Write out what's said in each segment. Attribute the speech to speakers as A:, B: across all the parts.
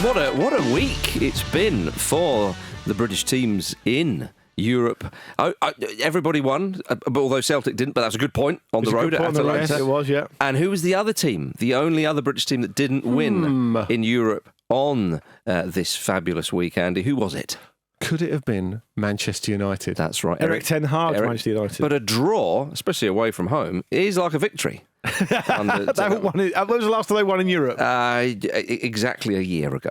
A: What a week it's been for the British teams in Europe. Everybody won, although Celtic didn't, but that's a good point on the road at Atalanta.
B: It was, yeah.
A: And who was the other team, the only other British team that didn't win in Europe on this fabulous week, Andy? Who was it?
C: Could it have been Manchester United?
A: That's right.
B: Eric Ten Hag, Manchester United.
A: But a draw, especially away from home, is like a victory.
B: They haven't won it. When was the last time they won in Europe?
A: Exactly a year ago.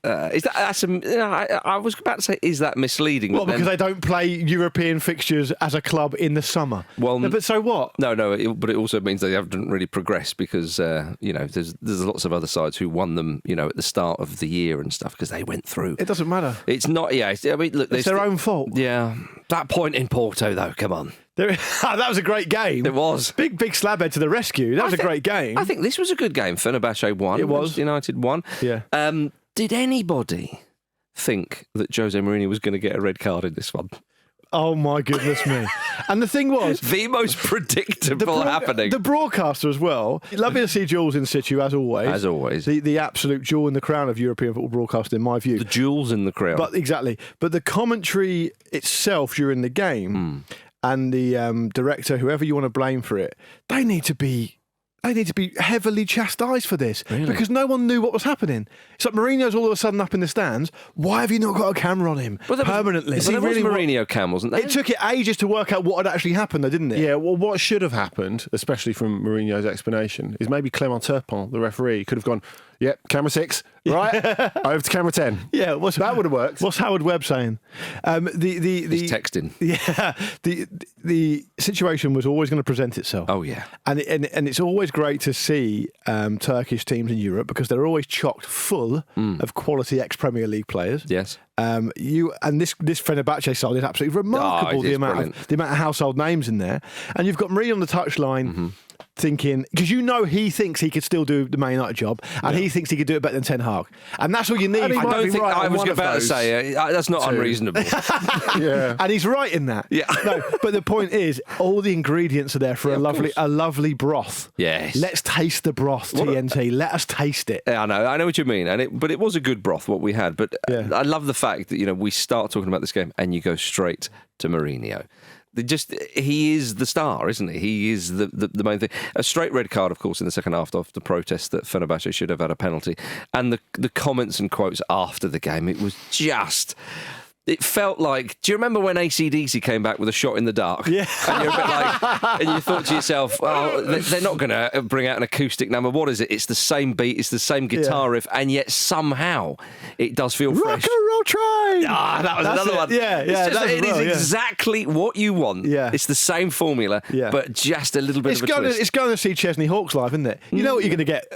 A: I was about to say, is that misleading?
B: Well, because they don't play European fixtures as a club in the summer. Well, no, but so what?
A: No, but it also means they haven't really progressed because there's lots of other sides who won them, at the start of the year and stuff because they went through.
B: It doesn't matter.
A: It's not. Yeah, I mean, look,
B: it's their own fault.
A: Yeah, that point in Porto, though. Come on.
B: That was a great game.
A: It was.
B: Big slabhead to the rescue. That was a great game.
A: I think this was a good game. Fenerbahçe won.
B: It was.
A: United won.
B: Yeah.
A: Did anybody think that Jose Mourinho was going to get a red card in this one?
B: Oh, my goodness me. And the thing was...
A: the most predictable happening.
B: The broadcaster as well. Lovely to see Jules in situ, as always.
A: As always.
B: The absolute jewel in the crown of European football broadcasting, in my view.
A: The jewels in the crown.
B: But exactly. But the commentary itself during the game and the director, whoever you want to blame for it, they need to be heavily chastised for this because no one knew what was happening. It's like Mourinho's all of a sudden up in the stands. Why have you not got a camera on him permanently?
A: There was Mourinho cam, wasn't there?
B: It took it ages to work out what had actually happened, though, didn't it?
C: Yeah, well, what should have happened, especially from Mourinho's explanation, is maybe Clément Turpin, the referee, could have gone, yep, camera 6, right, over to camera 10.
B: Yeah,
C: that would have worked.
B: What's Howard Webb saying?
A: He's texting.
B: Yeah, the situation was always going to present itself.
A: Oh yeah,
B: and it's always great to see Turkish teams in Europe because they're always chocked full of quality ex-Premier League players.
A: Yes.
B: This Fenerbahçe side is absolutely remarkable. The amount of household names in there, and you've got Mourinho on the touchline. Thinking, because he thinks he could still do the Man United job, and he thinks he could do it better than Ten Hag, and that's what you need.
A: I was about to say that's not unreasonable.
B: Yeah, and he's right in that.
A: Yeah,
B: no, but the point is, all the ingredients are there for a lovely broth.
A: Yes,
B: let's taste the broth. TNT, let us taste it.
A: Yeah, I know what you mean, but it was a good broth what we had. But I love the fact that we start talking about this game and you go straight to Mourinho. He is the star, isn't he? He is the main thing. A straight red card, of course, in the second half of the protest that Fenerbahçe should have had a penalty. And the comments and quotes after the game, it was just... It felt like, do you remember when AC/DC came back with a shot in the dark?
B: Yeah.
A: And you're a bit like, and you thought to yourself, oh, they're not going to bring out an acoustic number. What is it? It's the same beat, it's the same guitar riff, and yet somehow it does feel fresh.
B: Rock and roll train!
A: That was another one.
B: Yeah.
A: It is exactly what you want. Yeah. It's the same formula, but just a little bit of a twist.
B: It's going to see Chesney Hawkes live, isn't it? You know what you're going to get.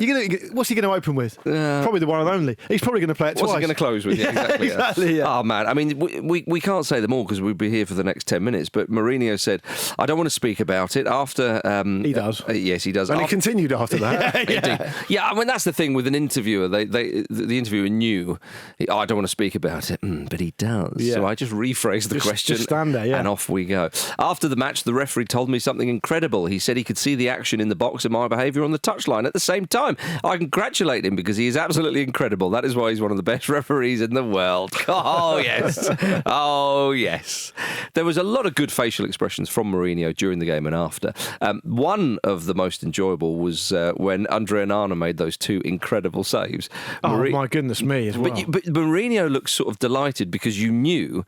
B: What's he going to open with? Probably the one and only. He's probably going to play it twice.
A: What's he going to close with? Yeah, exactly. Yeah. Oh, man. I mean, we can't say them all because we'd be here for the next 10 minutes, but Mourinho said, I don't want to speak about it after...
B: he does.
A: Yes, he does.
C: And he continued after
A: that. Yeah, I mean, that's the thing with an interviewer. The interviewer knew, I don't want to speak about it, but he does. Yeah. So I just rephrased the question
B: just stand there,
A: and off we go. After the match, the referee told me something incredible. He said he could see the action in the box and my behaviour on the touchline at the same time. I congratulate him because he is absolutely incredible. That is why he's one of the best referees in the world. Oh, yes. Oh, yes. There was a lot of good facial expressions from Mourinho during the game and after. One of the most enjoyable was when Andre Onana made those two incredible saves.
B: My goodness me as well.
A: But Mourinho looked sort of delighted because you knew...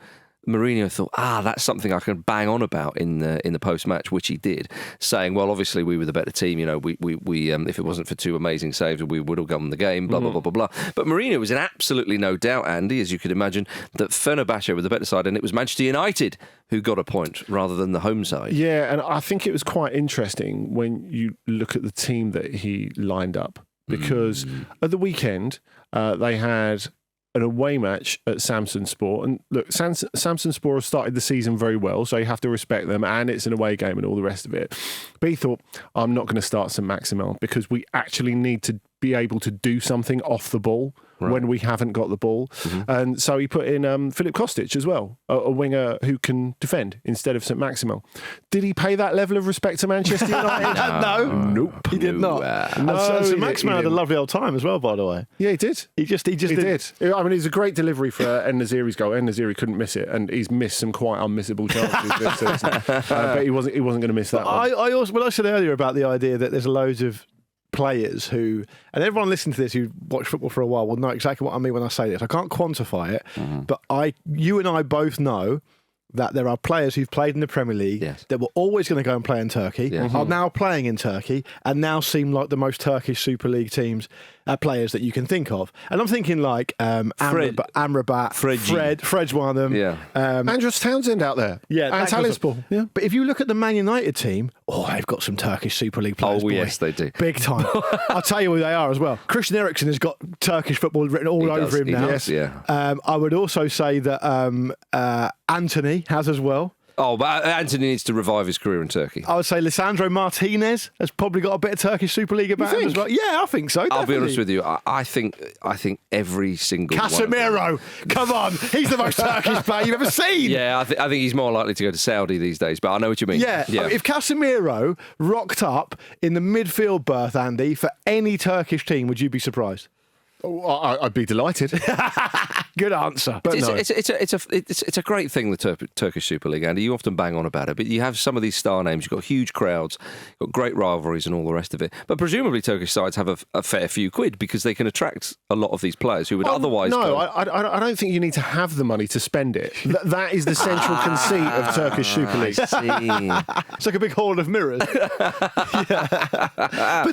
A: Mourinho thought, that's something I can bang on about in the post-match, which he did, saying, well, obviously we were the better team. We if it wasn't for two amazing saves, we would have won the game, blah, blah, blah, blah, blah. But Mourinho was in absolutely no doubt, Andy, as you could imagine, that Fenerbahçe were the better side, and it was Manchester United who got a point rather than the home side.
C: Yeah, and I think it was quite interesting when you look at the team that he lined up, because at the weekend, they had... an away match at Samsunspor. And look, Samsunspor have started the season very well, so you have to respect them, and it's an away game and all the rest of it. But he thought, I'm not going to start St Maximin because we actually need to be able to do something off the ball when we haven't got the ball. And so he put in Filip Kostic as well, a winger who can defend instead of St Maximal. Did he pay that level of respect to Manchester United?
B: No. Nope. He did not. And St Maximal had a lovely old time as well, by the way.
C: Yeah, he did.
B: He just did.
C: I mean, it's a great delivery for En-Nesyri's goal. En-Nesyri couldn't miss it, and he's missed some quite unmissable chances this season. But he wasn't going to miss that one.
B: I also, when I said earlier about the idea that there's loads of players who, and everyone listening to this who watched football for a while will know exactly what I mean when I say this. I can't quantify it, but you and I both know that there are players who've played in the Premier League that were always going to go and play in Turkey, are now playing in Turkey, and now seem like the most Turkish Super League teams, players that you can think of. And I'm thinking like Amrabat, Fred's one of them.
A: Yeah.
C: Andros Townsend out there.
B: Yeah,
C: and Talisman. Yeah.
B: But if you look at the Man United team, they've got some Turkish Super League players.
A: Oh, yes, they do.
B: Big time. I'll tell you who they are as well. Christian Eriksen has got Turkish football written all over him now.
C: Yes.
A: Yeah.
B: I would also say that Anthony has as well.
A: Oh, but Anthony needs to revive his career in Turkey.
B: I would say Lisandro Martinez has probably got a bit of Turkish Super League about him as well. Yeah, I think so.
A: I'll be honest with you. I think every single
B: Casemiro, come on, he's the most Turkish player you've ever seen.
A: Yeah, I think he's more likely to go to Saudi these days. But I know what you mean.
B: Yeah. If Casemiro rocked up in the midfield berth, Andy, for any Turkish team, would you be surprised?
C: Oh, I'd be delighted.
B: Good answer.
C: But
A: it's a great thing, the Turkish Super League, Andy. You often bang on about it, but you have some of these star names. You've got huge crowds, you've got great rivalries and all the rest of it. But presumably Turkish sides have a fair few quid because they can attract a lot of these players who would otherwise
C: No, I don't think you need to have the money to spend it. That is the central conceit of Turkish Super League.
B: It's like a big hall of mirrors. But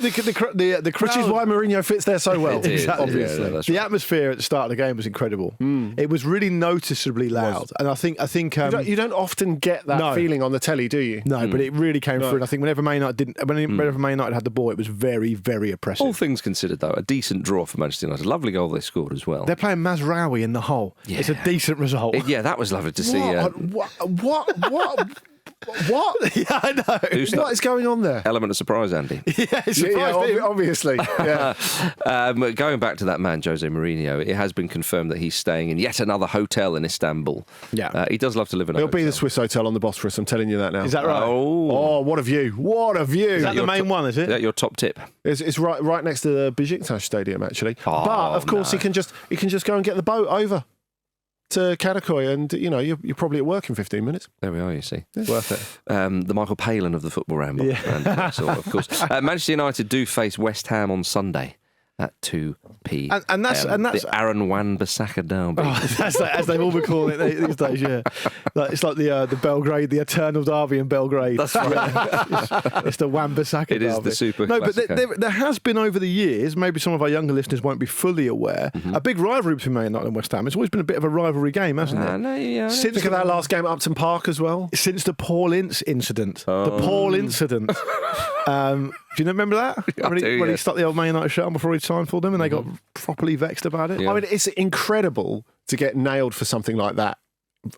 B: the crowd...
C: Which is why Mourinho fits there so well.
B: Exactly.
C: Obviously.
A: Yeah,
B: The atmosphere at the start of the game was incredible. It was really noticeably loud, and I think
C: you don't often get that feeling on the telly, do you?
B: No, but it really came through. And I think whenever Man United had the ball, it was very, very oppressive.
A: All things considered, though, a decent draw for Manchester United. Lovely goal they scored as well.
B: They're playing Mazraoui in the hole. Yeah. It's a decent result.
A: That was lovely to see.
C: What?
B: Yeah, I know.
C: What is going on there?
A: Element of surprise, Andy.
C: Obviously. Yeah.
A: Going back to that man, Jose Mourinho, it has been confirmed that he's staying in yet another hotel in Istanbul.
B: Yeah.
A: He does love to live in a
C: It'll
A: hotel.
C: be the Swiss Hotel on the Bosphorus, I'm telling you that now.
B: Is that right?
C: Oh, what a view. What a view.
B: Is that the main one, is it?
A: Is that your top tip?
C: It's right next to the Besiktas Stadium, actually.
A: Oh,
C: but, of course, he can just go and get the boat over to Karakoy, and you're probably at work in 15 minutes.
A: There we are, you see.
C: It's worth it.
A: The Michael Palin of the Football Ramble.
B: Yeah.
A: Of course. Manchester United do face West Ham on Sunday at 2 p.m.
B: And that's
A: the Aaron Wan-Bissaka derby.
B: As they've all been calling it these days, yeah. It's like the Belgrade, the eternal derby in Belgrade.
A: That's right.
B: It's the Wan-Bissaka derby.
A: It is the super
B: No, but
A: classico.
B: there has been over the years, maybe some of our younger listeners won't be fully aware, a big rivalry between Man United and West Ham. It's always been a bit of a rivalry game, hasn't it?
C: Since look at that last game at Upton Park as well.
B: Since the Paul Ince incident. The Paul incident. Do you remember that? When he stuck the old Man United shirt on before he signed for them and they got properly vexed about it?
A: Yeah.
C: I mean, it's incredible to get nailed for something like that,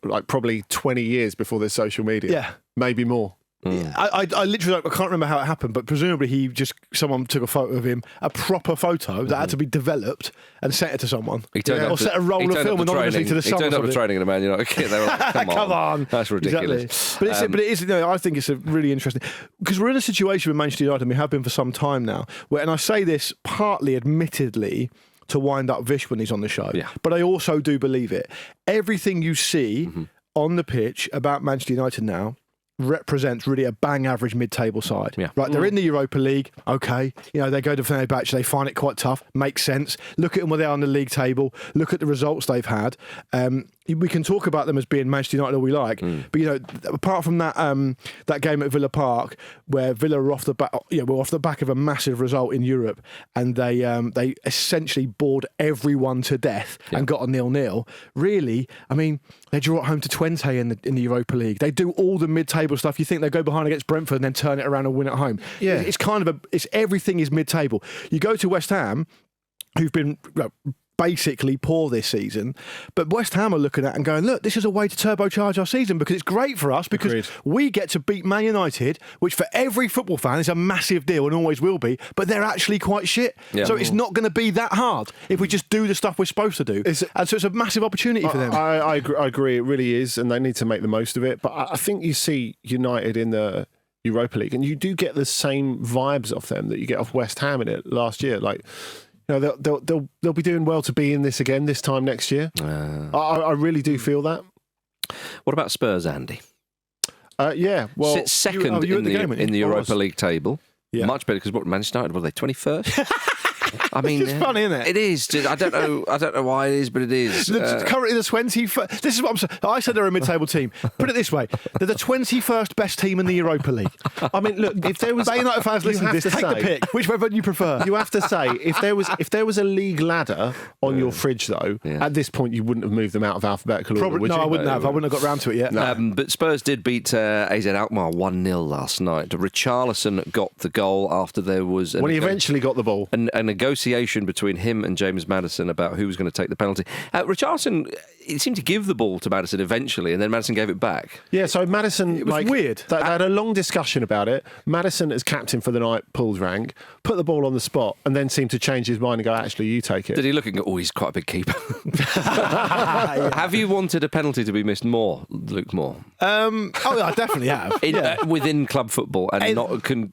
C: like probably 20 years before there's social media.
B: Yeah.
C: Maybe more.
B: Yeah. I literally I can't remember how it happened, but presumably someone took a photo of him, a proper photo that had to be developed and sent it to someone, or set a roll of film anonymously to the sun.
A: He turned up to training in a Man United kit. They were like, come on, that's ridiculous.
B: Exactly. But it is. I think it's a really interesting because we're in a situation with Manchester United, and we have been for some time now. And I say this partly, admittedly, to wind up Vish when he's on the show, but I also do believe it. Everything you see on the pitch about Manchester United now represents really a bang average mid-table side. Yeah. Right, they're in the Europa League. Okay, they go to Fenerbahçe. They find it quite tough. Makes sense. Look at them where they are on the league table. Look at the results they've had. We can talk about them as being Manchester United all we like, but apart from that that game at Villa Park where Villa were off the back of a massive result in Europe, and they essentially bored everyone to death and got a 0-0. Really, I mean, they draw at home to Twente in the Europa League. They do all the mid-table stuff. You think they go behind against Brentford and then turn it around and win at home? Yeah, it's kind of everything is mid-table. You go to West Ham, who've been basically poor this season. But West Ham are looking at it and going, look, this is a way to turbocharge our season because it's great for us because
C: Agreed.
B: we get to beat Man United, which for every football fan is a massive deal and always will be, but they're actually quite shit.
A: Yeah.
B: So it's not going to be that hard if we just do the stuff we're supposed to do. And so it's a massive opportunity for them.
C: I agree, it really is, and they need to make the most of it. But I think you see United in the Europa League, and you do get the same vibes off them that you get off West Ham in it last year. Like, you know, they'll be doing well to be in this again this time next year. I really do feel that.
A: What about Spurs, Andy?
C: Yeah, well,
A: Sits second
B: you were at the game, weren't
A: in the
B: you?
A: Europa League table.
B: Yeah.
A: Much better because what Manchester United were they 21st? I mean,
B: It's just funny, isn't it?
A: It is. I don't know why it is, but it is.
B: Currently the 21st. This is what I'm saying. I said they're a mid-table team. Put it this way: they're the 21st best team in the Europa League.
C: I mean, look, if there was
B: Bay United fans
C: you
B: listening to
C: have
B: this,
C: to
B: take the
C: say-
B: pick. Which one you prefer?
C: You have to say, if there was a league ladder on your fridge, though, at this point you wouldn't have moved them out of alphabetical order,
B: Probably,
C: would
B: no,
C: you?
B: I wouldn't have. I wouldn't have got round to it yet.
A: But Spurs did beat AZ Alkmaar 1-0 last night. Richarlison got the goal after there was
C: When he eventually got the ball.
A: a negotiation between him and James Maddison about who was going to take the penalty. Richarlison, it seemed to give the ball to Maddison eventually, and then Maddison gave it back.
C: Yeah, so Maddison...
B: It was weird.
C: They had a long discussion about it. Maddison, as captain for the night, pulls rank, put the ball on the spot, and then seemed to change his mind and go, actually, you take it.
A: Did he look and go, oh, he's quite a big keeper? Have you wanted a penalty to be missed more, Luke Moore?
B: I definitely have.
A: Within club football and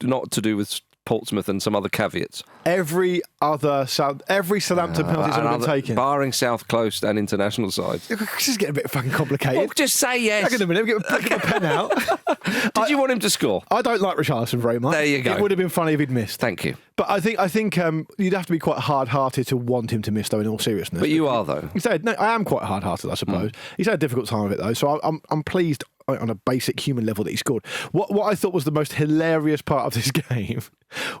A: not to do with Portsmouth and some other caveats.
B: Every Southampton penalty's ever been taken.
A: Barring South Close and international sides.
B: This is getting a bit fucking complicated.
A: Well, just say yes.
B: Hang on a minute, get my pen out.
A: Did you want him to score?
B: I don't like Richarlison very much.
A: There you go.
B: It would have been funny if he'd missed.
A: Thank you.
B: But I think you'd have to be quite hard-hearted to want him to miss, though, in all seriousness.
A: But you are, though.
B: I am quite hard-hearted, I suppose. He's had a difficult time of it, though, so I'm pleased on a basic human level that he scored. What I thought was the most hilarious part of this game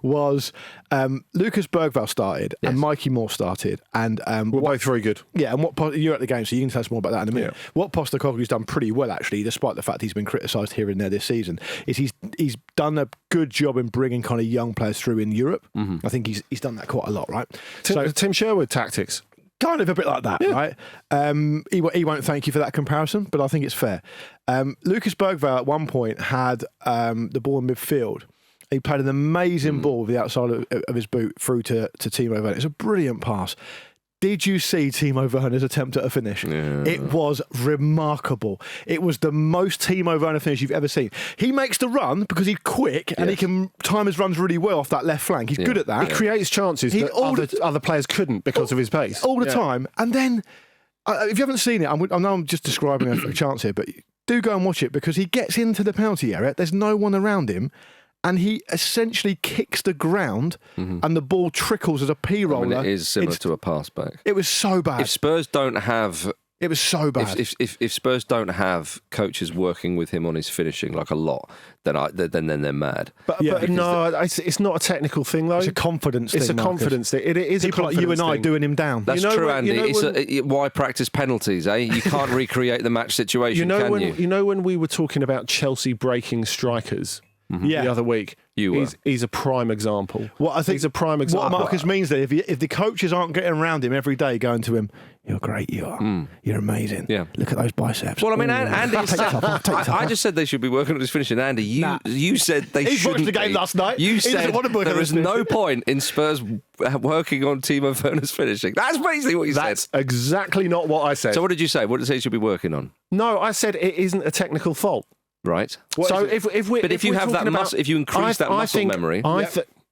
B: was Lucas Bergvall started and Mikey Moore started. And
C: We're both very good.
B: Yeah, and you're at the game, so you can tell us more about that in a minute.
C: Yeah.
B: What Postecoglou's done pretty well, actually, despite the fact he's been criticised here and there this season, is he's done a good job in bringing kind of young players through in Europe. I think he's done that quite a lot, right?
C: Tim Sherwood tactics.
B: Kind of a bit like that, right? He won't thank you for that comparison, but I think it's fair. Lucas Bergvall at one point had the ball in midfield. He played an amazing ball with the outside of his boot through to Timo Werner. It's a brilliant pass. Did you see Timo Werner's attempt at a finish?
A: Yeah.
B: It was remarkable. It was the most Timo Werner finish you've ever seen. He makes the run because he's quick and he can time his runs really well off that left flank. He's good at that.
C: He creates chances that other players couldn't because of his pace.
B: All the time. And then, if you haven't seen it, I know I'm just describing a chance here, but do go and watch it because he gets into the penalty area. There's no one around him. And he essentially kicks the ground and the ball trickles as a P-roller.
A: I mean, it is similar to a pass back.
B: It was so bad.
A: If Spurs don't have...
B: It was so bad.
A: If Spurs don't have coaches working with him on his finishing like a lot, then they're mad.
C: But no, it's not a technical thing though.
B: It's a confidence thing.
C: It's a confidence thing. It is
B: people
C: a
B: like you and I
C: thing.
B: doing him down.
A: That's true, Andy. Why practice penalties, eh? You can't recreate the match situation, can you?
C: You know when we were talking about Chelsea breaking strikers the other week? He's a prime example.
B: What I think
C: he's a prime example.
B: What Marcus means that if the coaches aren't getting around him every day, going to him, "You're great, you are. You're amazing.
A: Yeah.
B: Look at those biceps."
A: Well, I mean, Andy,
B: I
A: I just said they should be working on his finishing. Andy, you said they
B: He
A: shouldn't
B: watched the game
A: be.
B: last night.
A: You
B: He
A: said
B: doesn't want to book
A: there
B: it,
A: is
B: isn't it?
A: no point in Spurs working on Timo Werner's finishing. That's basically what you said.
C: That's exactly not what I said.
A: So what did you say? What did you say you should be working on?
C: No, I said it isn't a technical fault.
A: Right.
C: So if
A: you have that muscle, if you increase that muscle memory,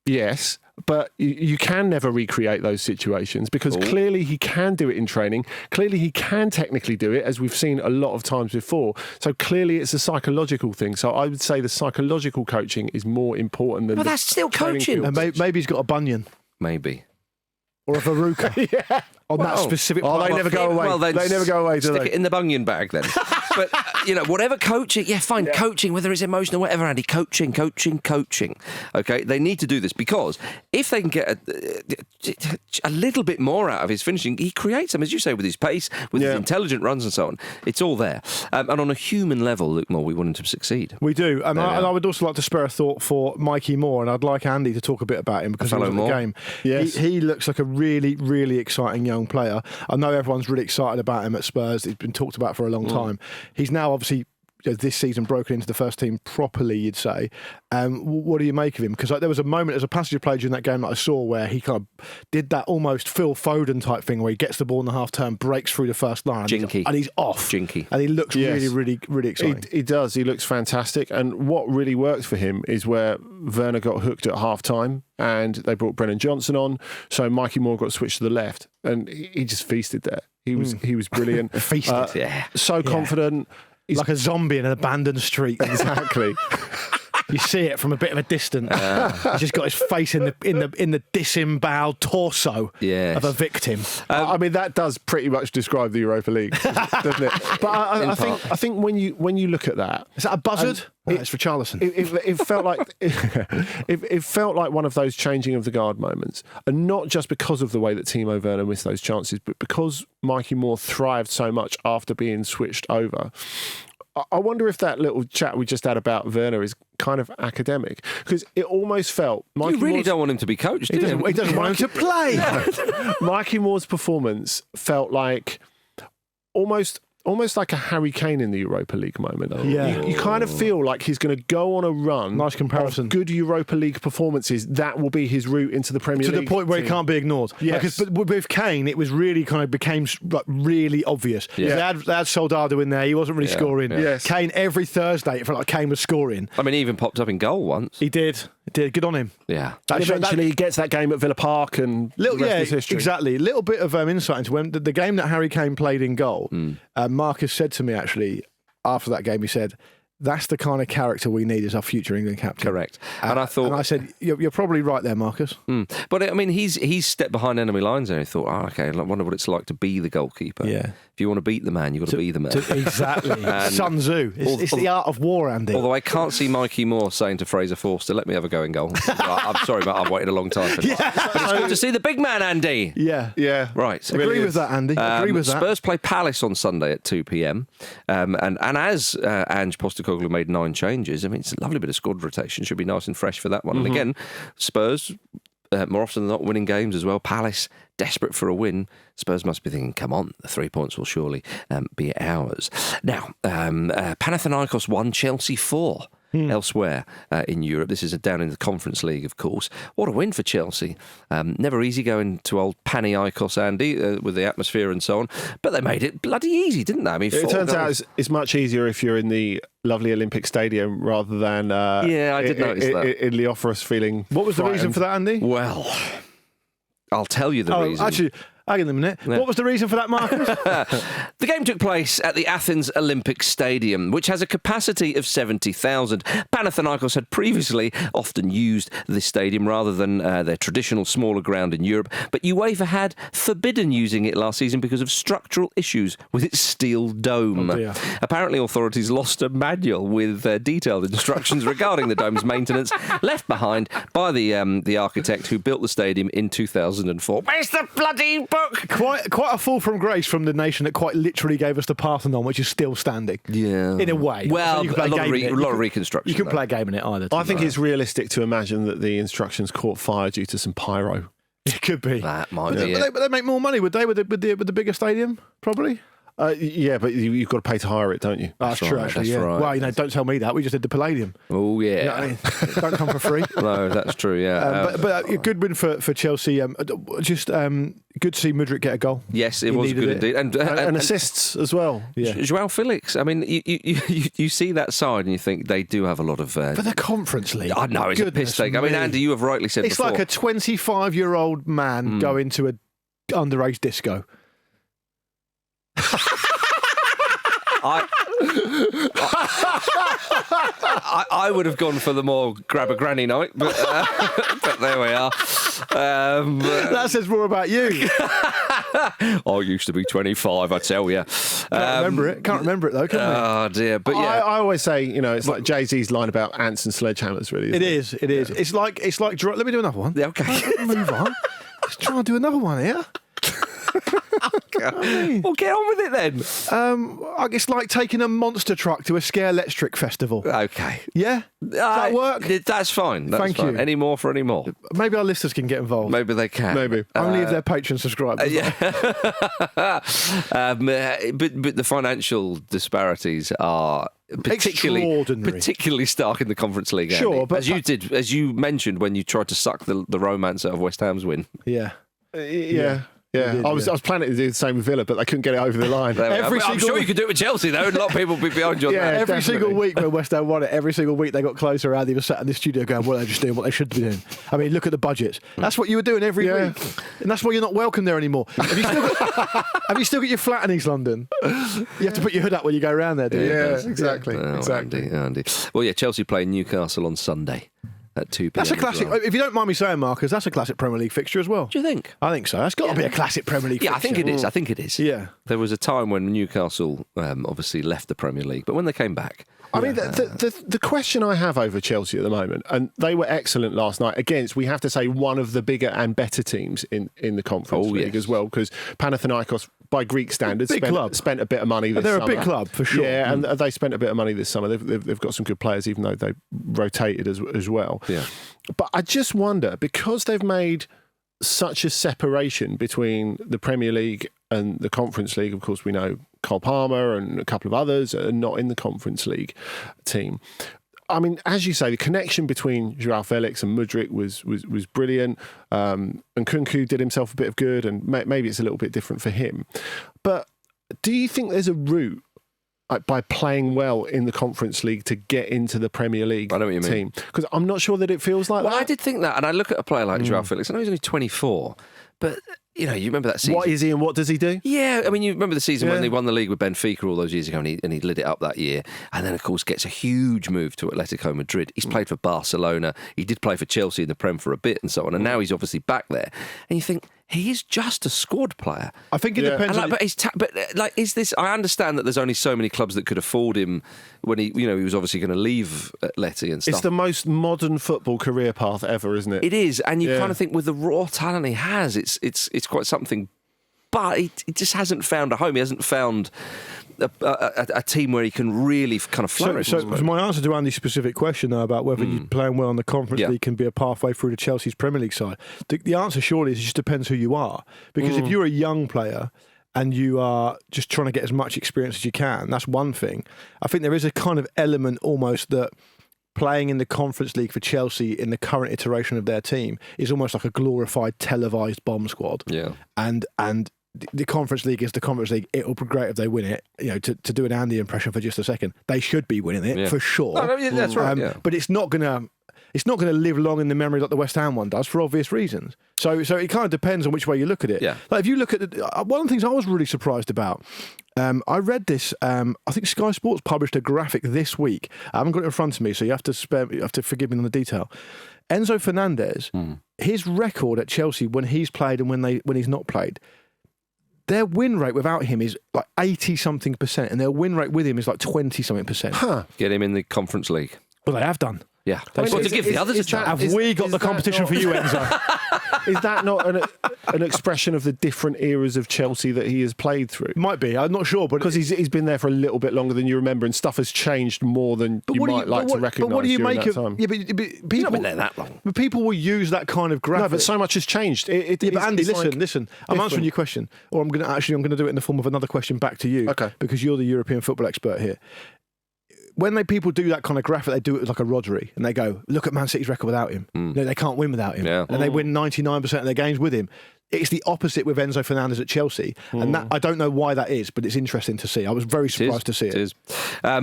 C: yes, but you can never recreate those situations because clearly he can do it in training. Clearly he can technically do it, as we've seen a lot of times before. So clearly it's a psychological thing. So I would say the psychological coaching is more important than.
A: But that's still coaching.
B: And maybe he's got a bunion
A: maybe.
B: or a verruca on that specific.
C: Oh, they never go away.
A: Well,
C: they never go away, do
A: Stick
C: they?
A: it in the bunion bag then. But whatever coaching, fine, coaching, whether it's emotional, whatever, Andy, coaching. Okay, they need to do this because if they can get a little bit more out of his finishing, he creates them, as you say, with his pace, with his intelligent runs and so on. It's all there. And on a human level, Luke Moore, we want him to succeed.
B: We do. And I would also like to spare a thought for Mikey Moore, and I'd like Andy to talk a bit about him because he was at the game.
C: Yes.
B: He looks like a really, really exciting young player. I know everyone's really excited about him at Spurs. He's been talked about for a long time. He's now obviously this season broken into the first team properly, you'd say. What do you make of him? Because there was a moment, there's a passage of play during that game that I saw where he kind of did that almost Phil Foden type thing where he gets the ball in the half turn, breaks through the first line, and he's off.
A: Jinky.
B: And he looks really, really, really exciting.
C: He does. He looks fantastic. And what really worked for him is where Werner got hooked at half time and they brought Brennan Johnson on. So Mikey Moore got switched to the left and he just feasted there. He was brilliant.
B: Feasted,
C: so confident.
B: He's like a zombie in an abandoned street.
C: Exactly.
B: You see it from a bit of a distance. He's just got his face in the disemboweled torso of a victim.
C: I mean, that does pretty much describe the Europa League, doesn't it? But I think when you look at that,
B: is that a buzzard? It's for Charlison.
C: It felt like it felt like one of those changing of the guard moments, and not just because of the way that Timo Werner missed those chances, but because Mikey Moore thrived so much after being switched over. I wonder if that little chat we just had about Werner is kind of academic, because it almost felt...
A: You really don't want him to be coached, do you?
B: He doesn't want him to play.
C: Mikey Moore's performance felt like almost like a Harry Kane in the Europa League moment. You kind of feel like he's going to go on a run.
B: Nice comparison.
C: Of good Europa League performances. That will be his route into the Premier League.
B: To the point where he can't be ignored.
C: Yes.
B: But with Kane, it was really kind of became really obvious.
A: Yeah.
B: They had Soldado in there. He wasn't really scoring.
C: Yeah. Yes.
B: Kane, every Thursday, it felt like Kane was scoring.
A: I mean, he even popped up in goal once.
B: He did. Good on him.
A: Yeah.
C: Eventually he gets that game at Villa Park and the rest is history.
B: Exactly. A little bit of insight into when the game that Harry Kane played in goal, Marcus said to me actually after that game, he said, that's the kind of character we need as our future England captain.
A: Correct. And I thought...
B: And I said, you're probably right there, Marcus.
A: But, I mean, he's stepped behind enemy lines there. He thought, okay, I wonder what it's like to be the goalkeeper.
B: Yeah.
A: If you want to beat the man, you've got to be the man.
B: Exactly. Sun Tzu. It's the art of war, Andy.
A: Although I can't see Mikey Moore saying to Fraser Forster, let me have a go in goal. I'm sorry, but I've waited a long time for this. But it's good to see the big man, Andy.
B: Yeah.
A: Right.
B: Agree with that, Andy. Agree with that.
A: Spurs play Palace on Sunday at 2 p.m. And as Ange Postecoglou made 9 changes, I mean, it's a lovely bit of squad rotation. Should be nice and fresh for that one. And again, Spurs... more often than not winning games as well. Palace desperate for a win. Spurs must be thinking, come on, the 3 points will surely be ours. Now, Panathinaikos 1, Chelsea 4 elsewhere in Europe. This is down in the Conference League, of course. What a win for Chelsea. Never easy going to old Panathinaikos, Andy, with the atmosphere and so on. But they made it bloody easy, didn't they? I mean,
C: it turns out it's much easier if you're in the lovely Olympic Stadium rather than
A: I did notice that.
C: in Leophorus feeling.
B: What was the reason for that, Andy?
A: Well, I'll tell you the reason.
B: Actually, hang on a minute. Yeah. What was the reason for that, Marcus?
A: The game took place at the Athens Olympic Stadium, which has a capacity of 70,000. Panathinaikos had previously often used this stadium rather than their traditional smaller ground in Europe, but UEFA had forbidden using it last season because of structural issues with its steel dome. Apparently, authorities lost a manual with detailed instructions regarding the dome's maintenance, left behind by the architect who built the stadium in 2004. Where's the bloody book?
B: Quite a fall from grace from the nation that quite literally gave us the Parthenon, which is still standing.
A: Yeah.
B: In a way.
A: Well,
B: so
A: a lot of reconstruction.
B: You can play a game in it either.
C: I think it's realistic to imagine that the instructions caught fire due to some pyro.
B: It could be.
A: That might be it.
B: But they make more money, would they, with the bigger stadium? Probably.
C: Yeah, but you've got to pay to hire it, don't you?
B: That's true, actually.
A: That's right.
B: Well, don't tell me that. We just did the Palladium.
A: Oh, yeah.
B: You know what I mean? Don't come for free.
A: No, that's true, yeah.
B: But a good win for Chelsea. Just good to see Mudryk get a goal.
A: Yes, it was good indeed.
C: And assists as well.
A: Yeah. João Felix. I mean, you see that side and you think they do have a lot of...
B: For the Conference League.
A: I know, it's a piss take. I mean, Andy, you have rightly said
B: it's
A: before.
B: It's like a 25-year-old man going to a underage disco.
A: I would have gone for the more grab a granny night, but there we are.
B: That says more about you.
A: I used to be 25, I tell you.
B: Can't remember it though, can we?
A: Oh dear, but yeah.
C: I always say, it's like Jay-Z's line about ants and sledgehammers, really.
B: It is. It's like. Let me do another one.
A: Yeah, okay.
B: Move on. Let's try and do another one here.
A: Well, get on with it then.
B: It's like taking a monster truck to a Scare Electric festival.
A: Okay.
B: Yeah? Does that work?
A: That's fine.
B: Thank you.
A: Any more for any more?
B: Maybe our listeners can get involved.
A: Maybe they can.
C: Maybe.
B: Only if they're Patreon subscribers.
A: Yeah. But the financial disparities are particularly stark in the Conference League.
B: Sure,
A: Andy.
B: but
A: as you mentioned when you tried to suck the romance out of West Ham's win.
B: Yeah.
C: Yeah, I was planning to do the same with Villa, but they couldn't get it over the line.
A: I'm sure you could do it with Chelsea, though, and a lot of people would be behind you on that.
B: Every single week when West Ham won it, every single week they got closer. Andy was sat in the studio going, well, they're just doing what they should be doing. I mean, look at the budgets. That's what you were doing every week. And that's why you're not welcome there anymore. Have you still got your flat in East London? You have to put your hood up when you go around there, do you?
C: Yeah, exactly.
A: Andy. Well, yeah, Chelsea playing Newcastle on Sunday at 2 p.m.
B: That's a classic.
A: Well.
B: If you don't mind me saying, Marcus, that's a classic Premier League fixture as well.
A: Do you think?
B: I think so. That's got to be a classic Premier League fixture.
A: I think it is.
B: Yeah.
A: There was a time when Newcastle obviously left the Premier League, but when they came back...
C: I mean, the question I have over Chelsea at the moment, and they were excellent last night against, we have to say, one of the bigger and better teams in the Conference League as well, because Panathinaikos, by Greek standards, spent a bit of money this summer.
B: They're a big club, for sure.
C: Yeah, and they spent a bit of money this summer. They've got some good players, even though they rotated as well.
A: Yeah.
C: But I just wonder, because they've made such a separation between the Premier League and the Conference League, of course, we know Cole Palmer and a couple of others are not in the Conference League team. I mean, as you say, the connection between Joao Felix and Mudryk was brilliant. And Kunku did himself a bit of good, and maybe it's a little bit different for him. But do you think there's a route by playing well in the Conference League to get into the Premier League
A: I know what you mean.
C: team? Because I'm not sure that it feels like that.
A: Well, I did think that, and I look at a player like Joao Felix. I know he's only 24, but... You remember that season.
C: What is he and what does he do?
A: Yeah, I mean, you remember the season when they won the league with Benfica all those years ago, and he lit it up that year. And then, of course, gets a huge move to Atletico Madrid. He's played for Barcelona. He did play for Chelsea in the Prem for a bit and so on. And now he's obviously back there. And you think, he is just a squad player.
B: I think it depends.
A: Is this? I understand that there's only so many clubs that could afford him when he was obviously going to leave Atleti and stuff.
C: It's the most modern football career path ever, isn't it?
A: It is, and you kind of think with the raw talent he has, it's quite something. But he just hasn't found a home. He hasn't found a team where he can really kind of flourish.
B: So my answer to Andy's specific question, though, about whether you playing well in the Conference League can be a pathway through to Chelsea's Premier League side, the answer surely is it just depends who you are. Because if you're a young player and you are just trying to get as much experience as you can, that's one thing. I think there is a kind of element almost that playing in the Conference League for Chelsea in the current iteration of their team is almost like a glorified televised bomb squad.
A: Yeah.
B: And the Conference League is the Conference League. It'll be great if they win it. To do an Andy impression for just a second, they should be winning it for sure.
A: That's right.
B: But it's not gonna live long in the memory like the West Ham one does for obvious reasons. So it kind of depends on which way you look at it.
A: Yeah.
B: Like if you look at one of the things I was really surprised about. I read this. I think Sky Sports published a graphic this week. I haven't got it in front of me, so you have to forgive me on the detail. Enzo Fernandez, his record at Chelsea when he's played and when he's not played. Their win rate without him is like 80-something%, and their win rate with him is like 20-something%.
C: Huh.
A: Get him in the Conference League.
B: Well, they have done.
A: Yeah.
C: I mean,
A: to give the others a chance.
B: Have we got the competition for you, Enzo?
C: Is that not an expression of the different eras of Chelsea that he has played through?
B: Might be. I'm not sure, but
C: because he's been there for a little bit longer than you remember, and stuff has changed more than you might like to recognise.
B: But what do you make of?
C: Time.
B: Yeah, but people
A: He's not been there that long.
B: But people will use that kind of graphic.
C: No, but so much has changed.
B: But Andy, listen. I'm answering your question, or I'm going to do it in the form of another question back to you.
C: Okay.
B: Because you're the European football expert here. When people do that kind of graphic, they do it like a Rodri, and they go, look at Man City's record without him. No, they can't win without him.
A: Yeah.
B: And they win 99% of their games with him. It's the opposite with Enzo Fernandez at Chelsea. And that I don't know why that is, but it's interesting to see. I was very surprised to see it.
A: It is.